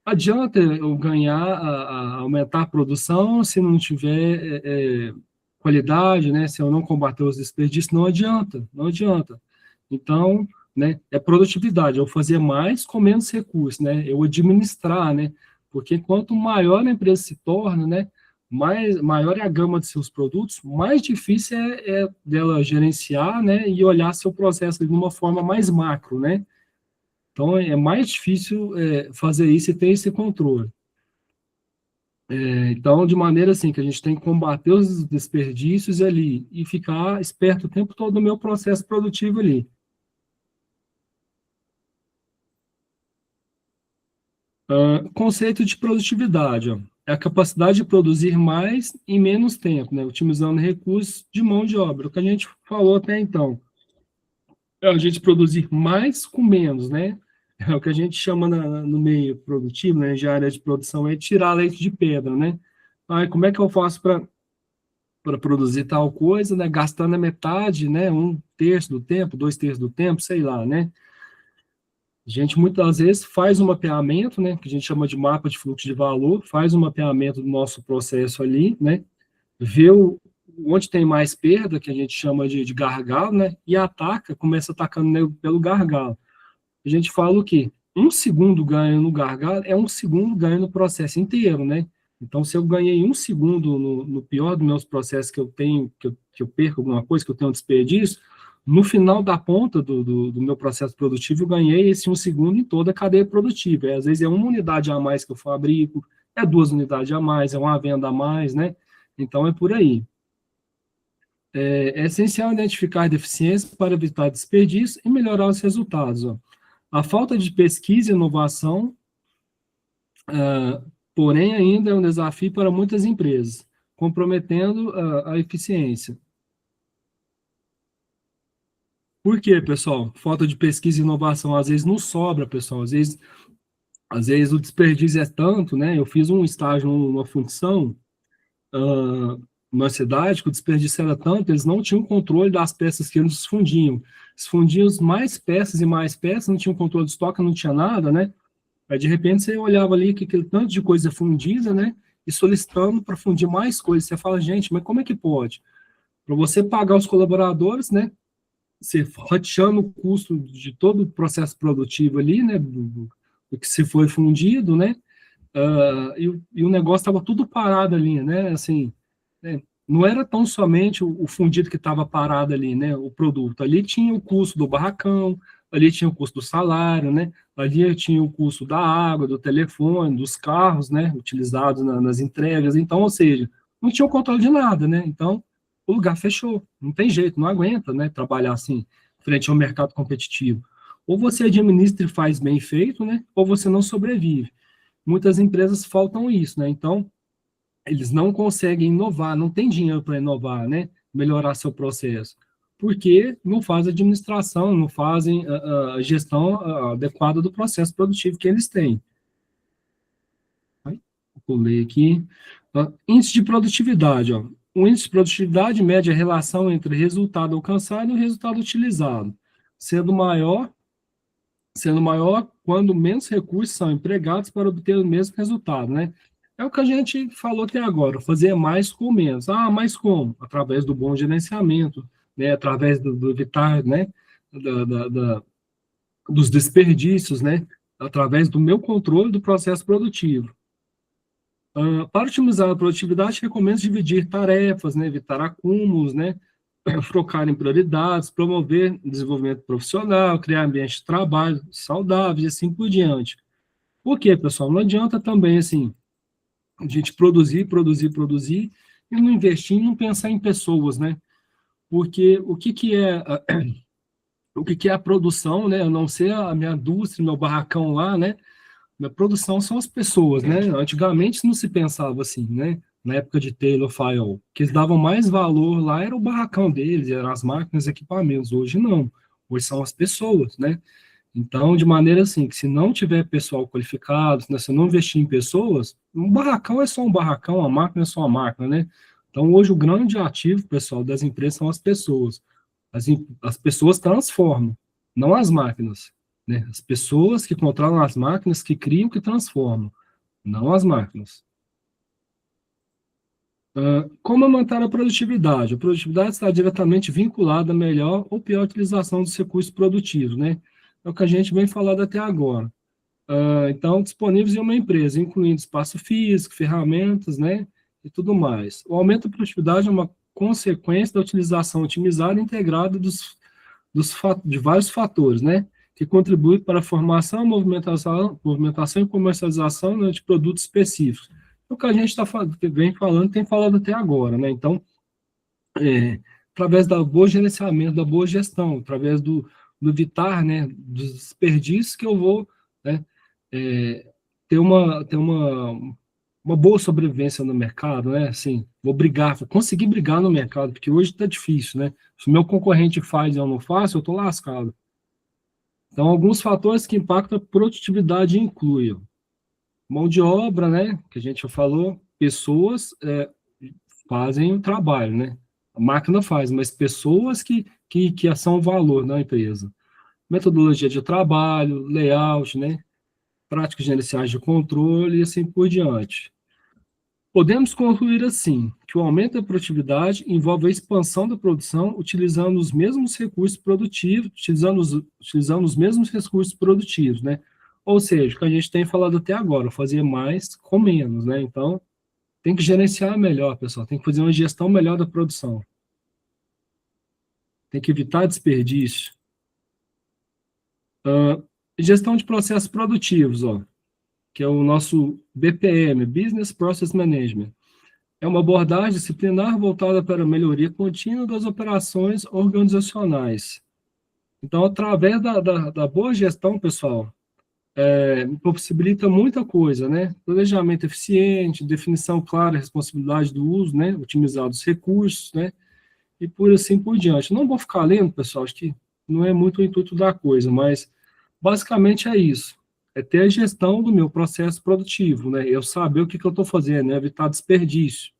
Adianta eu ganhar, aumentar a produção se não tiver qualidade, né? Se eu não combater os desperdícios, não adianta, não adianta. Então, né, é produtividade, eu fazer mais com menos recursos, né? Eu administrar, né? Porque quanto maior a empresa se torna, né? Maior é a gama de seus produtos, mais difícil é dela gerenciar, né? E olhar seu processo de uma forma mais macro, né? Então, é mais difícil fazer isso e ter esse controle. Então, de maneira assim, que a gente tem que combater os desperdícios ali e ficar esperto o tempo todo no meu processo produtivo ali. Conceito de produtividade, ó, é a capacidade de produzir mais em menos tempo, né, otimizando recursos de mão de obra, o que a gente falou até então. É a gente produzir mais com menos, né? É o que a gente chama no meio produtivo, né, de área de produção, é tirar leite de pedra, né? Como é que eu faço para produzir tal coisa, né, gastando a metade, né, um terço do tempo, dois terços do tempo, sei lá, né? A gente muitas vezes faz um mapeamento, né, que a gente chama de mapa de fluxo de valor, faz um mapeamento do nosso processo ali, né, vê onde tem mais perda, que a gente chama de gargalo, né, e ataca, começa atacando, né, pelo gargalo. A gente fala o quê? Um segundo ganho no gargalo é um segundo ganho no processo inteiro, né? Então, se eu ganhei um segundo no pior dos meus processos que eu tenho, que eu perco alguma coisa, que eu tenho um desperdício, no final da ponta do meu processo produtivo, eu ganhei esse 1 segundo em toda a cadeia produtiva. Às vezes é uma unidade a mais que eu fabrico, é 2 unidades a mais, é uma venda a mais, né? Então é por aí. É essencial identificar deficiências para evitar desperdício e melhorar os resultados. Ó. A falta de pesquisa e inovação, porém, ainda é um desafio para muitas empresas, comprometendo a eficiência. Por quê, pessoal? Falta de pesquisa e inovação, às vezes não sobra, pessoal, às vezes o desperdício é tanto, né? Eu fiz um estágio numa função, numa cidade, que o desperdício era tanto, eles não tinham controle das peças que eles fundiam. Eles fundiam mais peças e mais peças, não tinham controle de estoque, não tinha nada, né? Aí, de repente, você olhava ali que aquele tanto de coisa fundida, né? E solicitando para fundir mais coisas. Você fala, gente, mas como é que pode? Para você pagar os colaboradores, né? Você fatiando o custo de todo o processo produtivo ali, né? Do que se foi fundido, né? E o negócio estava tudo parado ali, né? Assim, né? Não era tão somente o fundido que estava parado ali, né? O produto. Ali tinha o custo do barracão, ali tinha o custo do salário, né? Ali tinha o custo da água, do telefone, dos carros, né? Utilizados nas entregas. Então, ou seja, não tinha o controle de nada, né? Então, o lugar fechou. Não tem jeito, não aguenta, né? Trabalhar assim, frente ao mercado competitivo. Ou você administra e faz bem feito, né? Ou você não sobrevive. Muitas empresas faltam isso, né? Então, eles não conseguem inovar, não tem dinheiro para inovar, né? Melhorar seu processo. Porque não fazem administração, não fazem a gestão adequada do processo produtivo que eles têm. Vou ler aqui. Índice de produtividade. Ó. O índice de produtividade mede a relação entre resultado alcançado e o resultado utilizado, sendo maior quando menos recursos são empregados para obter o mesmo resultado, né? É o que a gente falou até agora, fazer mais com menos. Ah, mas como? Através do bom gerenciamento, né? Através do evitar, né? Dos desperdícios, né? Através do meu controle do processo produtivo. Para otimizar a produtividade, recomendo dividir tarefas, né? Evitar acúmulos, né? Focar em prioridades, promover desenvolvimento profissional, criar ambiente de trabalho saudável e assim por diante. Por quê, pessoal? Não adianta também, assim, a gente produzir, e não investir e não pensar em pessoas, né? Porque o que é a produção, né? Eu não sei a minha indústria, meu barracão lá, né? Minha produção são as pessoas, né? Antigamente não se pensava assim, né? Na época de Taylor Fayol, que eles davam mais valor lá era o barracão deles, eram as máquinas, equipamentos. Hoje não. Hoje são as pessoas, né? Então, de maneira assim, que se não tiver pessoal qualificado, né, se não investir em pessoas, um barracão é só um barracão, a máquina é só uma máquina, né? Então, hoje o grande ativo, pessoal, das empresas são as pessoas. As pessoas transformam, não as máquinas, né? As pessoas que controlam as máquinas, que criam, que transformam, não as máquinas. Como aumentar a produtividade? A produtividade está diretamente vinculada à melhor ou pior utilização dos recursos produtivos, né? É o que a gente vem falando até agora. Então, disponíveis em uma empresa, incluindo espaço físico, ferramentas, né? E tudo mais. O aumento da produtividade é uma consequência da utilização otimizada e integrada de vários fatores, né? Que contribuem para a formação, movimentação e comercialização, né, de produtos específicos. O que a gente vem falando, tem falado até agora, né? Então, através do bom gerenciamento, da boa gestão, através do evitar, né, dos desperdícios que eu vou, né, ter uma boa sobrevivência no mercado, né? Assim, vou conseguir brigar no mercado, porque hoje está difícil, né? Se o meu concorrente faz e eu não faço, eu estou lascado. Então, alguns fatores que impactam a produtividade incluem mão de obra, né? Que a gente já falou, pessoas fazem o trabalho, né? A máquina faz, mas pessoas que são o valor na empresa. Metodologia de trabalho, layout, né? Práticas gerenciais de controle e assim por diante. Podemos concluir assim, que o aumento da produtividade envolve a expansão da produção utilizando os mesmos recursos produtivos, utilizando os mesmos recursos produtivos, né? Ou seja, o que a gente tem falado até agora, fazer mais com menos, né? Então, tem que gerenciar melhor, pessoal, tem que fazer uma gestão melhor da produção. tem que evitar desperdício. Gestão de processos produtivos, ó, que é o nosso BPM, Business Process Management. É uma abordagem disciplinar voltada para a melhoria contínua das operações organizacionais. Então, através da boa gestão, pessoal, possibilita muita coisa, né? Planejamento eficiente, definição clara, responsabilidade do uso, né? Otimizar os recursos, né? E por assim por diante. Não vou ficar lendo, pessoal, acho que não é muito o intuito da coisa, mas basicamente é isso. É ter a gestão do meu processo produtivo, né? Eu saber o que eu estou fazendo, né? Evitar desperdício.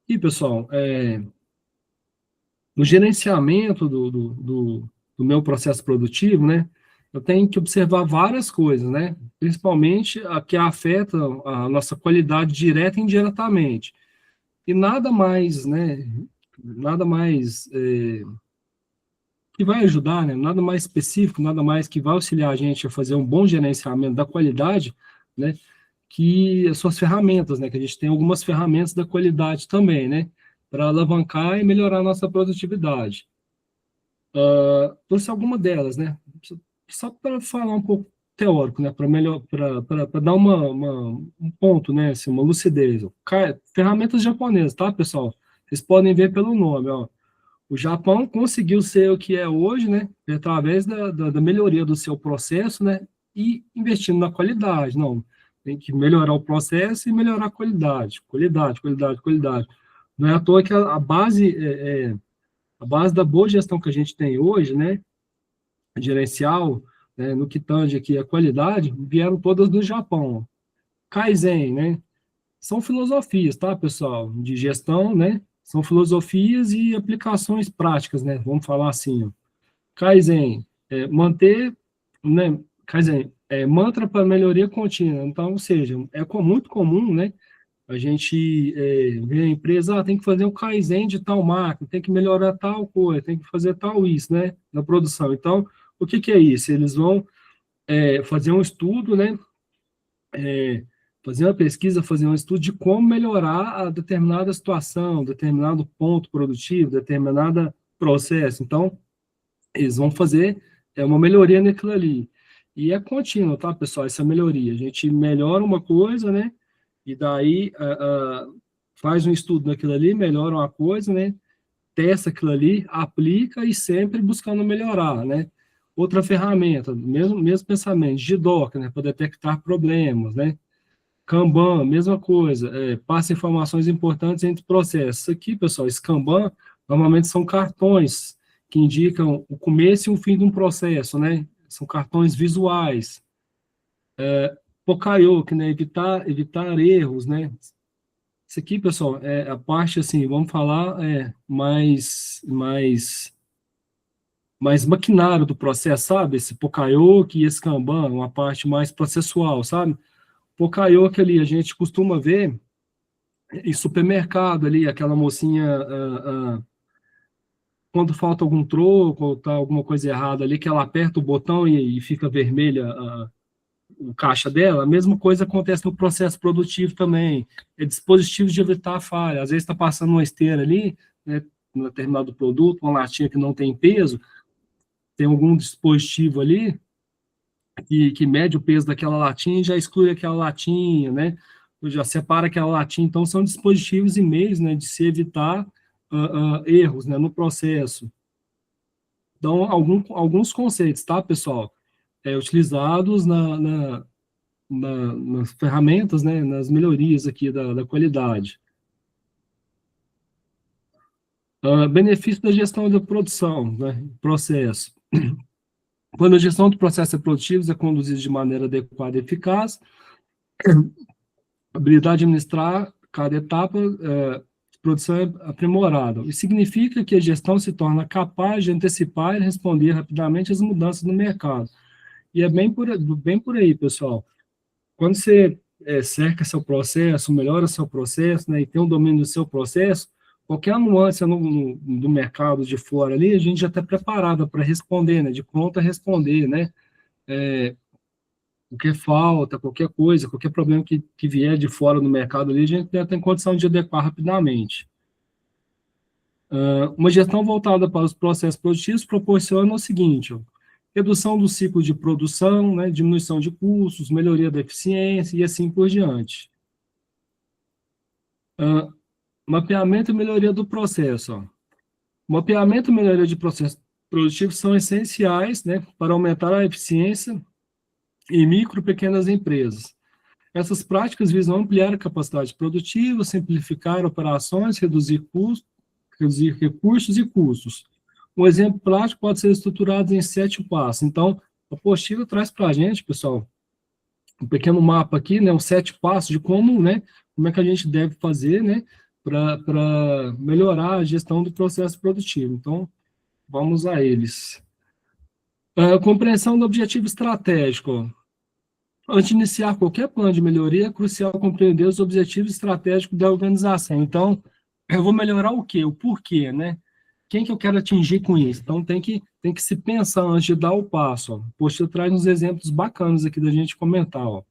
E, pessoal, no gerenciamento do meu processo produtivo, né? Eu tenho que observar várias coisas, né? Principalmente a que afeta a nossa qualidade direta e indiretamente. E nada mais, né? Nada mais que vai ajudar, né? Nada mais específico, nada mais que vai auxiliar a gente a fazer um bom gerenciamento da qualidade, né? Que as suas ferramentas, né? Que a gente tem algumas ferramentas da qualidade também, né? Para alavancar e melhorar a nossa produtividade. Trouxe alguma delas, né? Só para falar um pouco teórico, né? Para melhor, para dar um ponto, né? Assim, uma lucidez. Ferramentas japonesas, tá, pessoal? Vocês podem ver pelo nome, ó. O Japão conseguiu ser o que é hoje, né? Através da melhoria do seu processo, né? E investindo na qualidade. Não, tem que melhorar o processo e melhorar a qualidade. Qualidade, qualidade, qualidade. Não é à toa que a base da boa gestão que a gente tem hoje, né? Gerencial, né, no que tange aqui a qualidade, vieram todas do Japão. Kaizen, né? São filosofias, tá, pessoal? De gestão, né? São filosofias e aplicações práticas, né? Vamos falar assim, ó. Kaizen, manter, né? Kaizen, mantra para melhoria contínua. Então, ou seja, muito comum, né? A gente vê a empresa, tem que fazer um Kaizen de tal máquina, tem que melhorar tal coisa, tem que fazer tal isso, né? Na produção. Então, o que que é isso? Eles vão fazer um estudo, né? Fazer uma pesquisa, fazer um estudo de como melhorar a determinada situação, determinado ponto produtivo, determinado processo. Então, eles vão fazer uma melhoria naquilo ali. E é contínuo, tá, pessoal, essa melhoria. A gente melhora uma coisa, né? E daí faz um estudo naquilo ali, melhora uma coisa, né? Testa aquilo ali, aplica e sempre buscando melhorar, né? Outra ferramenta, mesmo pensamento, GDoc, né? Para detectar problemas, né? Kanban, mesma coisa, passa informações importantes entre processos. Isso aqui, pessoal, esse Kanban, normalmente são cartões que indicam o começo e o fim de um processo, né? São cartões visuais. Pokayoke, né? Evitar erros, né? Isso aqui, pessoal, é a parte, assim, vamos falar, mais maquinário do processo, sabe? Esse Pokayoke e esse Kanban, uma parte mais processual, sabe? Pokayoke ali, a gente costuma ver em supermercado ali, aquela mocinha, quando falta algum troco ou tá alguma coisa errada ali, que ela aperta o botão e fica vermelha o caixa dela, a mesma coisa acontece no processo produtivo também. É dispositivos de evitar falha. Às vezes está passando uma esteira ali, né, um determinado produto, uma latinha que não tem peso, tem algum dispositivo ali que mede o peso daquela latinha e já exclui aquela latinha, né? Já separa aquela latinha. Então, são dispositivos e meios, né, de se evitar erros, né, no processo. Então, alguns conceitos, tá, pessoal? Utilizados nas ferramentas, né, nas melhorias aqui da qualidade. Benefício da gestão da produção, né, processo. Quando a gestão do processo produtivos é conduzida de maneira adequada e eficaz, a habilidade de administrar cada etapa de produção é aprimorada. Isso significa que a gestão se torna capaz de antecipar e responder rapidamente às mudanças no mercado. E é bem por aí, pessoal. Quando você cerca seu processo, melhora seu processo, né, e tem um domínio do seu processo, qualquer nuance no mercado de fora ali, a gente já está preparado para responder, né, de pronto a responder, né, o que falta, qualquer coisa, qualquer problema que vier de fora do mercado ali, a gente já tem condição de adequar rapidamente. Uma gestão voltada para os processos produtivos proporciona o seguinte, ó, redução do ciclo de produção, né, diminuição de custos, melhoria da eficiência e assim por diante. Mapeamento e melhoria do processo. Ó. Mapeamento e melhoria de processos produtivos são essenciais, né, para aumentar a eficiência em micro e pequenas empresas. Essas práticas visam ampliar a capacidade produtiva, simplificar operações, reduzir recursos e custos. Um exemplo prático pode ser estruturado em 7 passos. Então, a apostila traz para a gente, pessoal, um pequeno mapa aqui, né, os 7 passos de como, né, como é que a gente deve fazer, né, para melhorar a gestão do processo produtivo. Então, vamos a eles. Compreensão do objetivo estratégico. Antes de iniciar qualquer plano de melhoria, é crucial compreender os objetivos estratégicos da organização. Então, eu vou melhorar o quê? O porquê, né? Quem que eu quero atingir com isso? Então, tem que se pensar antes de dar o passo. Ó. Poxa, traz uns exemplos bacanas aqui da gente comentar. Ó.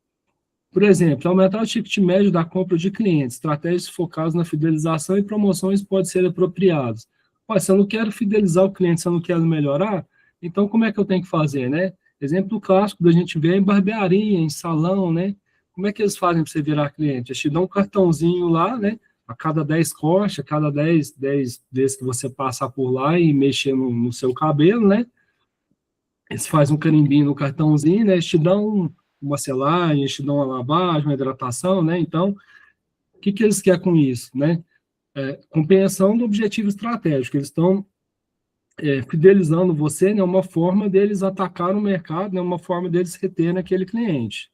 Por exemplo, aumentar o ticket médio da compra de clientes. Estratégias focadas na fidelização e promoções podem ser apropriadas. Olha, se eu não quero fidelizar o cliente, se eu não quero melhorar, então como é que eu tenho que fazer, né? Exemplo clássico da gente ver em barbearia, em salão, né? Como é que eles fazem para você virar cliente? Eles te dão um cartãozinho lá, né? A cada 10 cortes, a cada 10 vezes que você passar por lá e mexer no seu cabelo, né? Eles fazem um carimbinho no cartãozinho, né? Eles te dão uma selagem, eles te dão uma lavagem, uma hidratação, né? Então, o que eles querem com isso, né? Compreensão do objetivo estratégico. Eles estão fidelizando você, né? Uma forma deles atacar o mercado, né? Uma forma deles reter naquele cliente.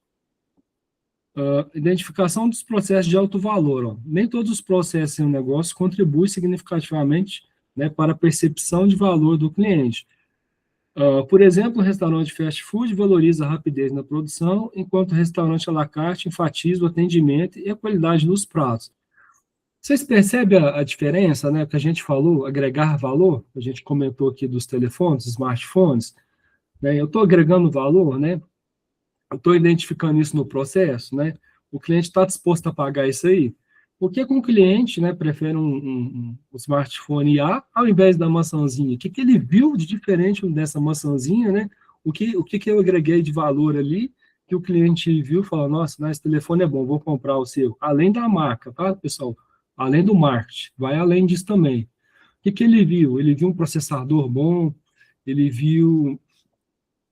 Identificação dos processos de alto valor. Ó. Nem todos os processos em um negócio contribuem significativamente, né, para a percepção de valor do cliente. Por exemplo, o restaurante fast food valoriza a rapidez na produção, enquanto o restaurante à la carte enfatiza o atendimento e a qualidade dos pratos. Vocês percebem a diferença, né, que a gente falou, agregar valor? A gente comentou aqui dos telefones, smartphones, né, eu estou agregando valor, né, eu estou identificando isso no processo, né, o cliente está disposto a pagar isso aí? Por que um cliente, né, prefere um smartphone A ao invés da maçãzinha? O que ele viu de diferente dessa maçãzinha, né? O que eu agreguei de valor ali que o cliente viu e falou, nossa, esse telefone é bom, vou comprar o seu. Além da marca, tá, pessoal? Além do marketing, vai além disso também. O que ele viu? Ele viu um processador bom, ele viu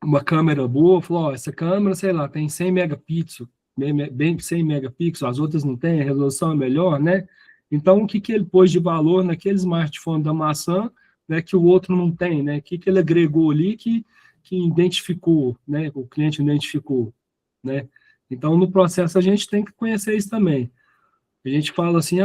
uma câmera boa, falou, essa câmera, sei lá, tem 100 megapixels, bem 100 megapixels, as outras não têm, a resolução é melhor, né? Então, o que ele pôs de valor naquele smartphone da maçã, né, que o outro não tem, né? O que ele agregou ali que identificou, né? O cliente identificou, né? Então, no processo, a gente tem que conhecer isso também. A gente fala assim,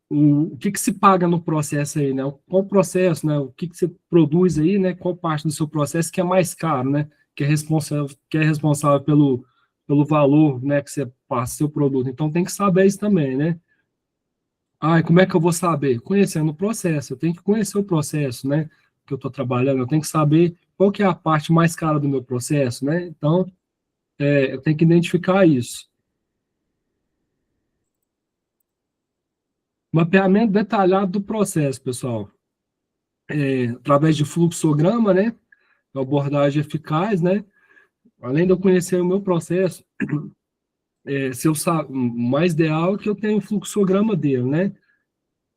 o que se paga no processo aí, né? Qual processo, né? O que você produz aí, né? Qual parte do seu processo que é mais caro, né? Que é responsável pelo valor, né? Que você passa seu produto. Então tem que saber isso também, né? E como é que eu vou saber? Conhecendo o processo. Eu tenho que conhecer o processo, né? Que eu estou trabalhando. Eu tenho que saber qual que é a parte mais cara do meu processo, né? Então eu tenho que identificar isso. Mapeamento detalhado do processo, pessoal. Através de fluxograma, né? Abordagem eficaz, né? Além de eu conhecer o meu processo, se eu o mais ideal é que eu tenha um fluxograma dele, né?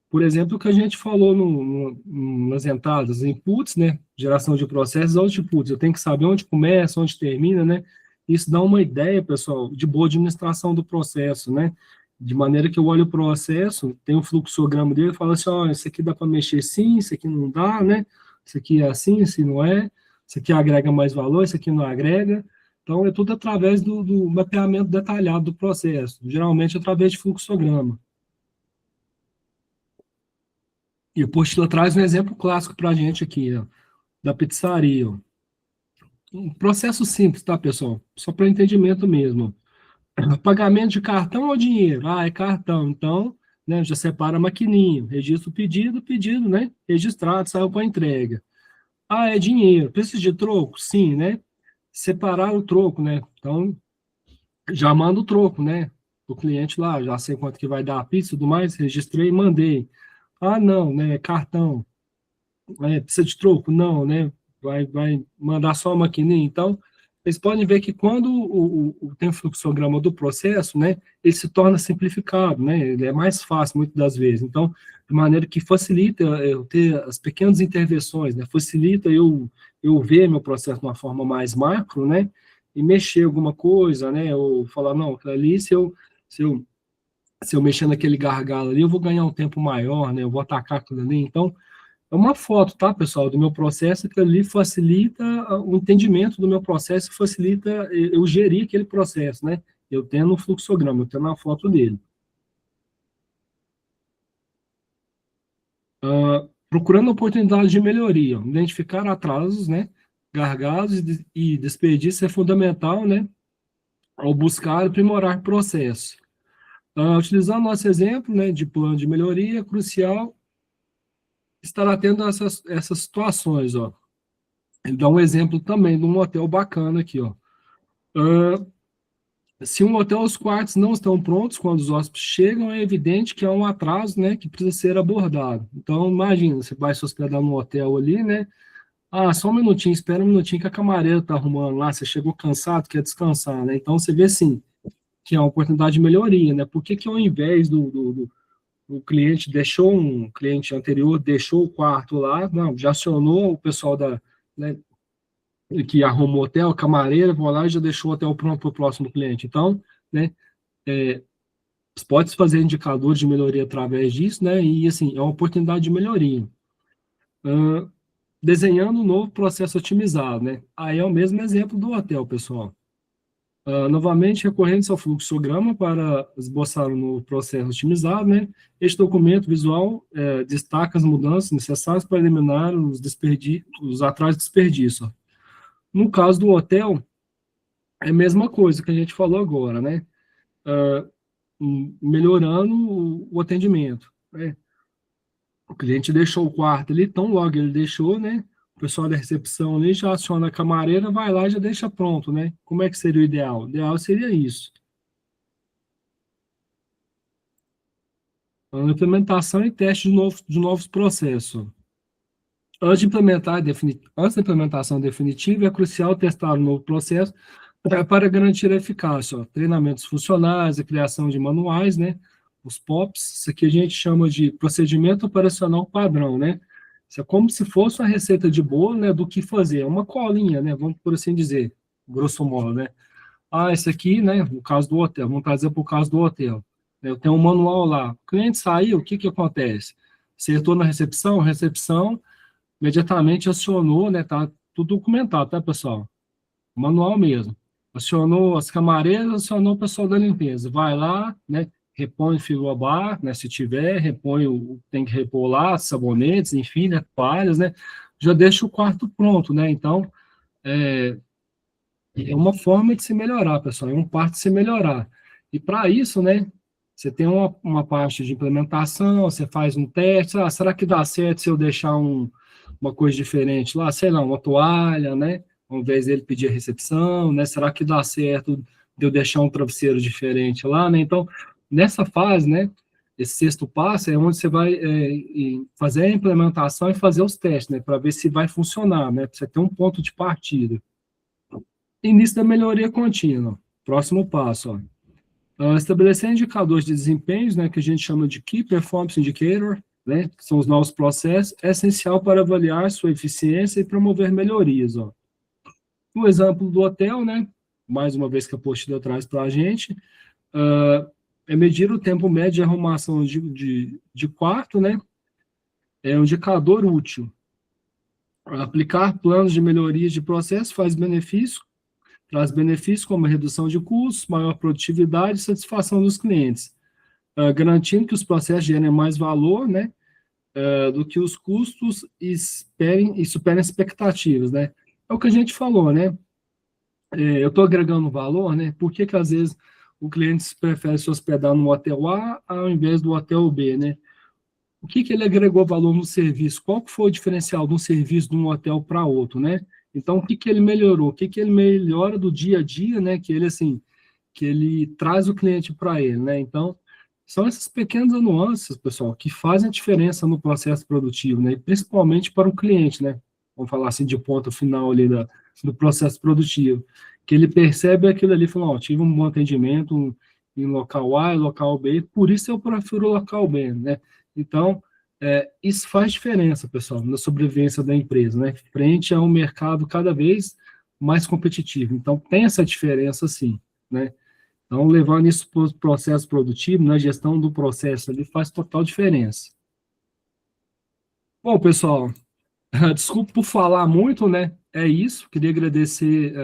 Por exemplo, o que a gente falou nas entradas, inputs, né? Geração de processos, outputs. Eu tenho que saber onde começa, onde termina, né? Isso dá uma ideia, pessoal, de boa administração do processo, né? De maneira que eu olho o processo, tem um fluxograma dele, e falo assim, isso aqui dá para mexer sim, isso aqui não dá, né? Isso aqui é assim, isso não é. Isso aqui agrega mais valor, isso aqui não agrega. Então, é tudo através do mapeamento detalhado do processo, geralmente através de fluxograma. E o Postila traz um exemplo clássico para a gente aqui, ó, da pizzaria. Ó. Um processo simples, tá, pessoal? Só para entendimento mesmo. Pagamento de cartão ou dinheiro? É cartão. Então, né, já separa a maquininha, registra o pedido, né? Registrado, saiu para entrega. É dinheiro. Precisa de troco? Sim, né? Separar o troco, né? Então, já manda o troco, né? O cliente lá, já sei quanto que vai dar a pizza e tudo mais, registrei e mandei. Ah, não, né? Cartão. Precisa de troco? Não, né? Vai mandar só a maquininha. Então, vocês podem ver que quando tem o fluxograma do processo, né, ele se torna simplificado, né? Ele é mais fácil, muitas das vezes. Então, de maneira que facilita eu ter as pequenas intervenções, né? Facilita eu ver meu processo de uma forma mais macro, né? E mexer alguma coisa, né? Ou falar, não, aquilo ali, se eu, se eu mexer naquele gargalo ali, eu vou ganhar um tempo maior, né? Eu vou atacar aquilo ali. Então, é uma foto, tá, pessoal, do meu processo, que ali facilita o entendimento do meu processo, facilita eu gerir aquele processo, né? Eu tendo um fluxograma, eu tendo uma foto dele. Procurando oportunidades de melhoria, identificar atrasos, né? Gargalos e desperdício é fundamental, né? Ao buscar e aprimorar processo. Utilizando nosso exemplo, né, de plano de melhoria, é crucial estar atento a essas situações, ó. Ele dá um exemplo também de um hotel bacana aqui, ó. Se um hotel, os quartos não estão prontos quando os hóspedes chegam, é evidente que há um atraso, né, que precisa ser abordado. Então, imagina, você vai se hospedar num hotel ali, né? Ah, só um minutinho, espera um minutinho que a camareira está arrumando lá, você chegou cansado, quer descansar, né? Então, você vê, assim, que é uma oportunidade de melhoria, né? Por que que ao invés do cliente deixou, um cliente anterior deixou o quarto lá, não, já acionou o pessoal né, que arrumou o hotel, camareira, vou lá e já deixou o hotel pronto para o próximo cliente. Então, né, pode fazer indicadores de melhoria através disso, né, e assim, é uma oportunidade de melhoria. Desenhando um novo processo otimizado, né, aí é o mesmo exemplo do hotel, pessoal. Novamente, recorrentes ao fluxograma para esboçar um novo processo otimizado, né, este documento visual destaca as mudanças necessárias para eliminar os atrasos de desperdício. No caso do hotel, é a mesma coisa que a gente falou agora, né? Melhorando o atendimento, né? O cliente deixou o quarto ali, tão logo ele deixou, né? O pessoal da recepção ali já aciona a camareira, vai lá e já deixa pronto, né? Como é que seria o ideal? O ideal seria isso. A implementação e teste de novos processos. Antes da implementação definitiva, é crucial testar o novo processo para garantir a eficácia. Ó. Treinamentos funcionais, a criação de manuais, né? Os POPs, isso aqui a gente chama de procedimento operacional padrão, né? Isso é como se fosse uma receita de bolo, né? Do que fazer, é uma colinha, né? Vamos por assim dizer, grosso modo, né? Ah, esse aqui, né? No caso do hotel, vamos trazer para o caso do hotel. Eu tenho um manual lá. O cliente saiu, o que que acontece? Acertou na recepção, recepção imediatamente acionou, né? Tá tudo documentado, tá, pessoal? Manual mesmo. Acionou as camareiras, acionou o pessoal da limpeza. Vai lá, né? Repõe o frigobar, né? Se tiver, repõe tem que repor lá, sabonetes, enfim, né? Toalhas, né? Já deixa o quarto pronto, né? Então, é uma forma de se melhorar, pessoal, é um parte de se melhorar. E para isso, né, você tem uma parte de implementação, você faz um teste, será que dá certo se eu deixar uma coisa diferente lá, sei lá, uma toalha, né, ao invés dele pedir a recepção, né, será que dá certo de eu deixar um travesseiro diferente lá, né, então, nessa fase, né, esse sexto passo é onde você vai fazer a implementação e fazer os testes, né, para ver se vai funcionar, né, para você ter um ponto de partida. Início da melhoria contínua. Próximo passo, ó. Estabelecer indicadores de desempenhos, né, que a gente chama de Key Performance Indicator, né, que são os novos processos, é essencial para avaliar sua eficiência e promover melhorias. Ó. No exemplo do hotel, né, mais uma vez que a apostila traz para a gente, é medir o tempo médio de arrumação de quarto, né, é um indicador útil. Aplicar planos de melhorias de processo traz benefícios como redução de custos, maior produtividade e satisfação dos clientes, garantindo que os processos gerem mais valor, né, do que os custos e superem expectativas, né. É o que a gente falou, né, eu estou agregando valor, né, por que que às vezes o cliente prefere se hospedar no hotel A ao invés do hotel B, né? O que que ele agregou valor no serviço? Qual que foi o diferencial de um serviço de um hotel para outro, né? Então, o que que ele melhorou? O que que ele melhora do dia a dia, né? Que ele, assim, que ele traz o cliente para ele, né? Então, São essas pequenas nuances, pessoal, que fazem a diferença no processo produtivo, né? E principalmente para o cliente, né? Vamos falar assim, de ponto final ali do processo produtivo. Que ele percebe aquilo ali e fala, ó, tive um bom atendimento em local A e local B, por isso eu prefiro o local B, né? Então, isso faz diferença, pessoal, na sobrevivência da empresa, né? Frente a um mercado cada vez mais competitivo. Então, tem essa diferença, sim, né? Então, levando isso para o processo produtivo, na gestão do processo ali, faz total diferença. Bom, pessoal, desculpa por falar muito, né? É isso. Queria agradecer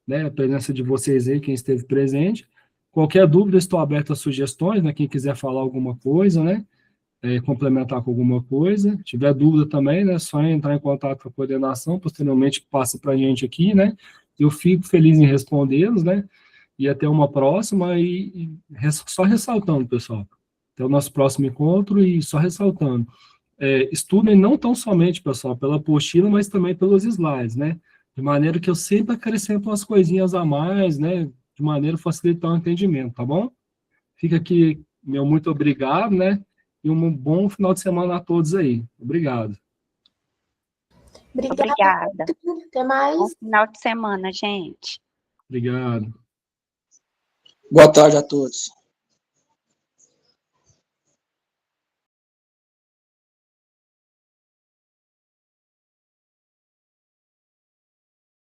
né, a presença de vocês aí, quem esteve presente. Qualquer dúvida, estou aberto a sugestões, né? Quem quiser falar alguma coisa, né? Complementar com alguma coisa. Se tiver dúvida também, né? Só entrar em contato com a coordenação, posteriormente passa para a gente aqui, né? Eu fico feliz em respondê-los, né? E até uma próxima, só ressaltando, pessoal, até o nosso próximo encontro, e só ressaltando, estudem não tão somente, pessoal, pela apostila, mas também pelos slides, né, de maneira que eu sempre acrescento umas coisinhas a mais, né, de maneira a facilitar o entendimento, tá bom? Fica aqui, meu muito obrigado, né, e um bom final de semana a todos aí. Obrigado. Obrigada. Até mais. Bom final de semana, gente. Obrigado. Boa tarde a todos.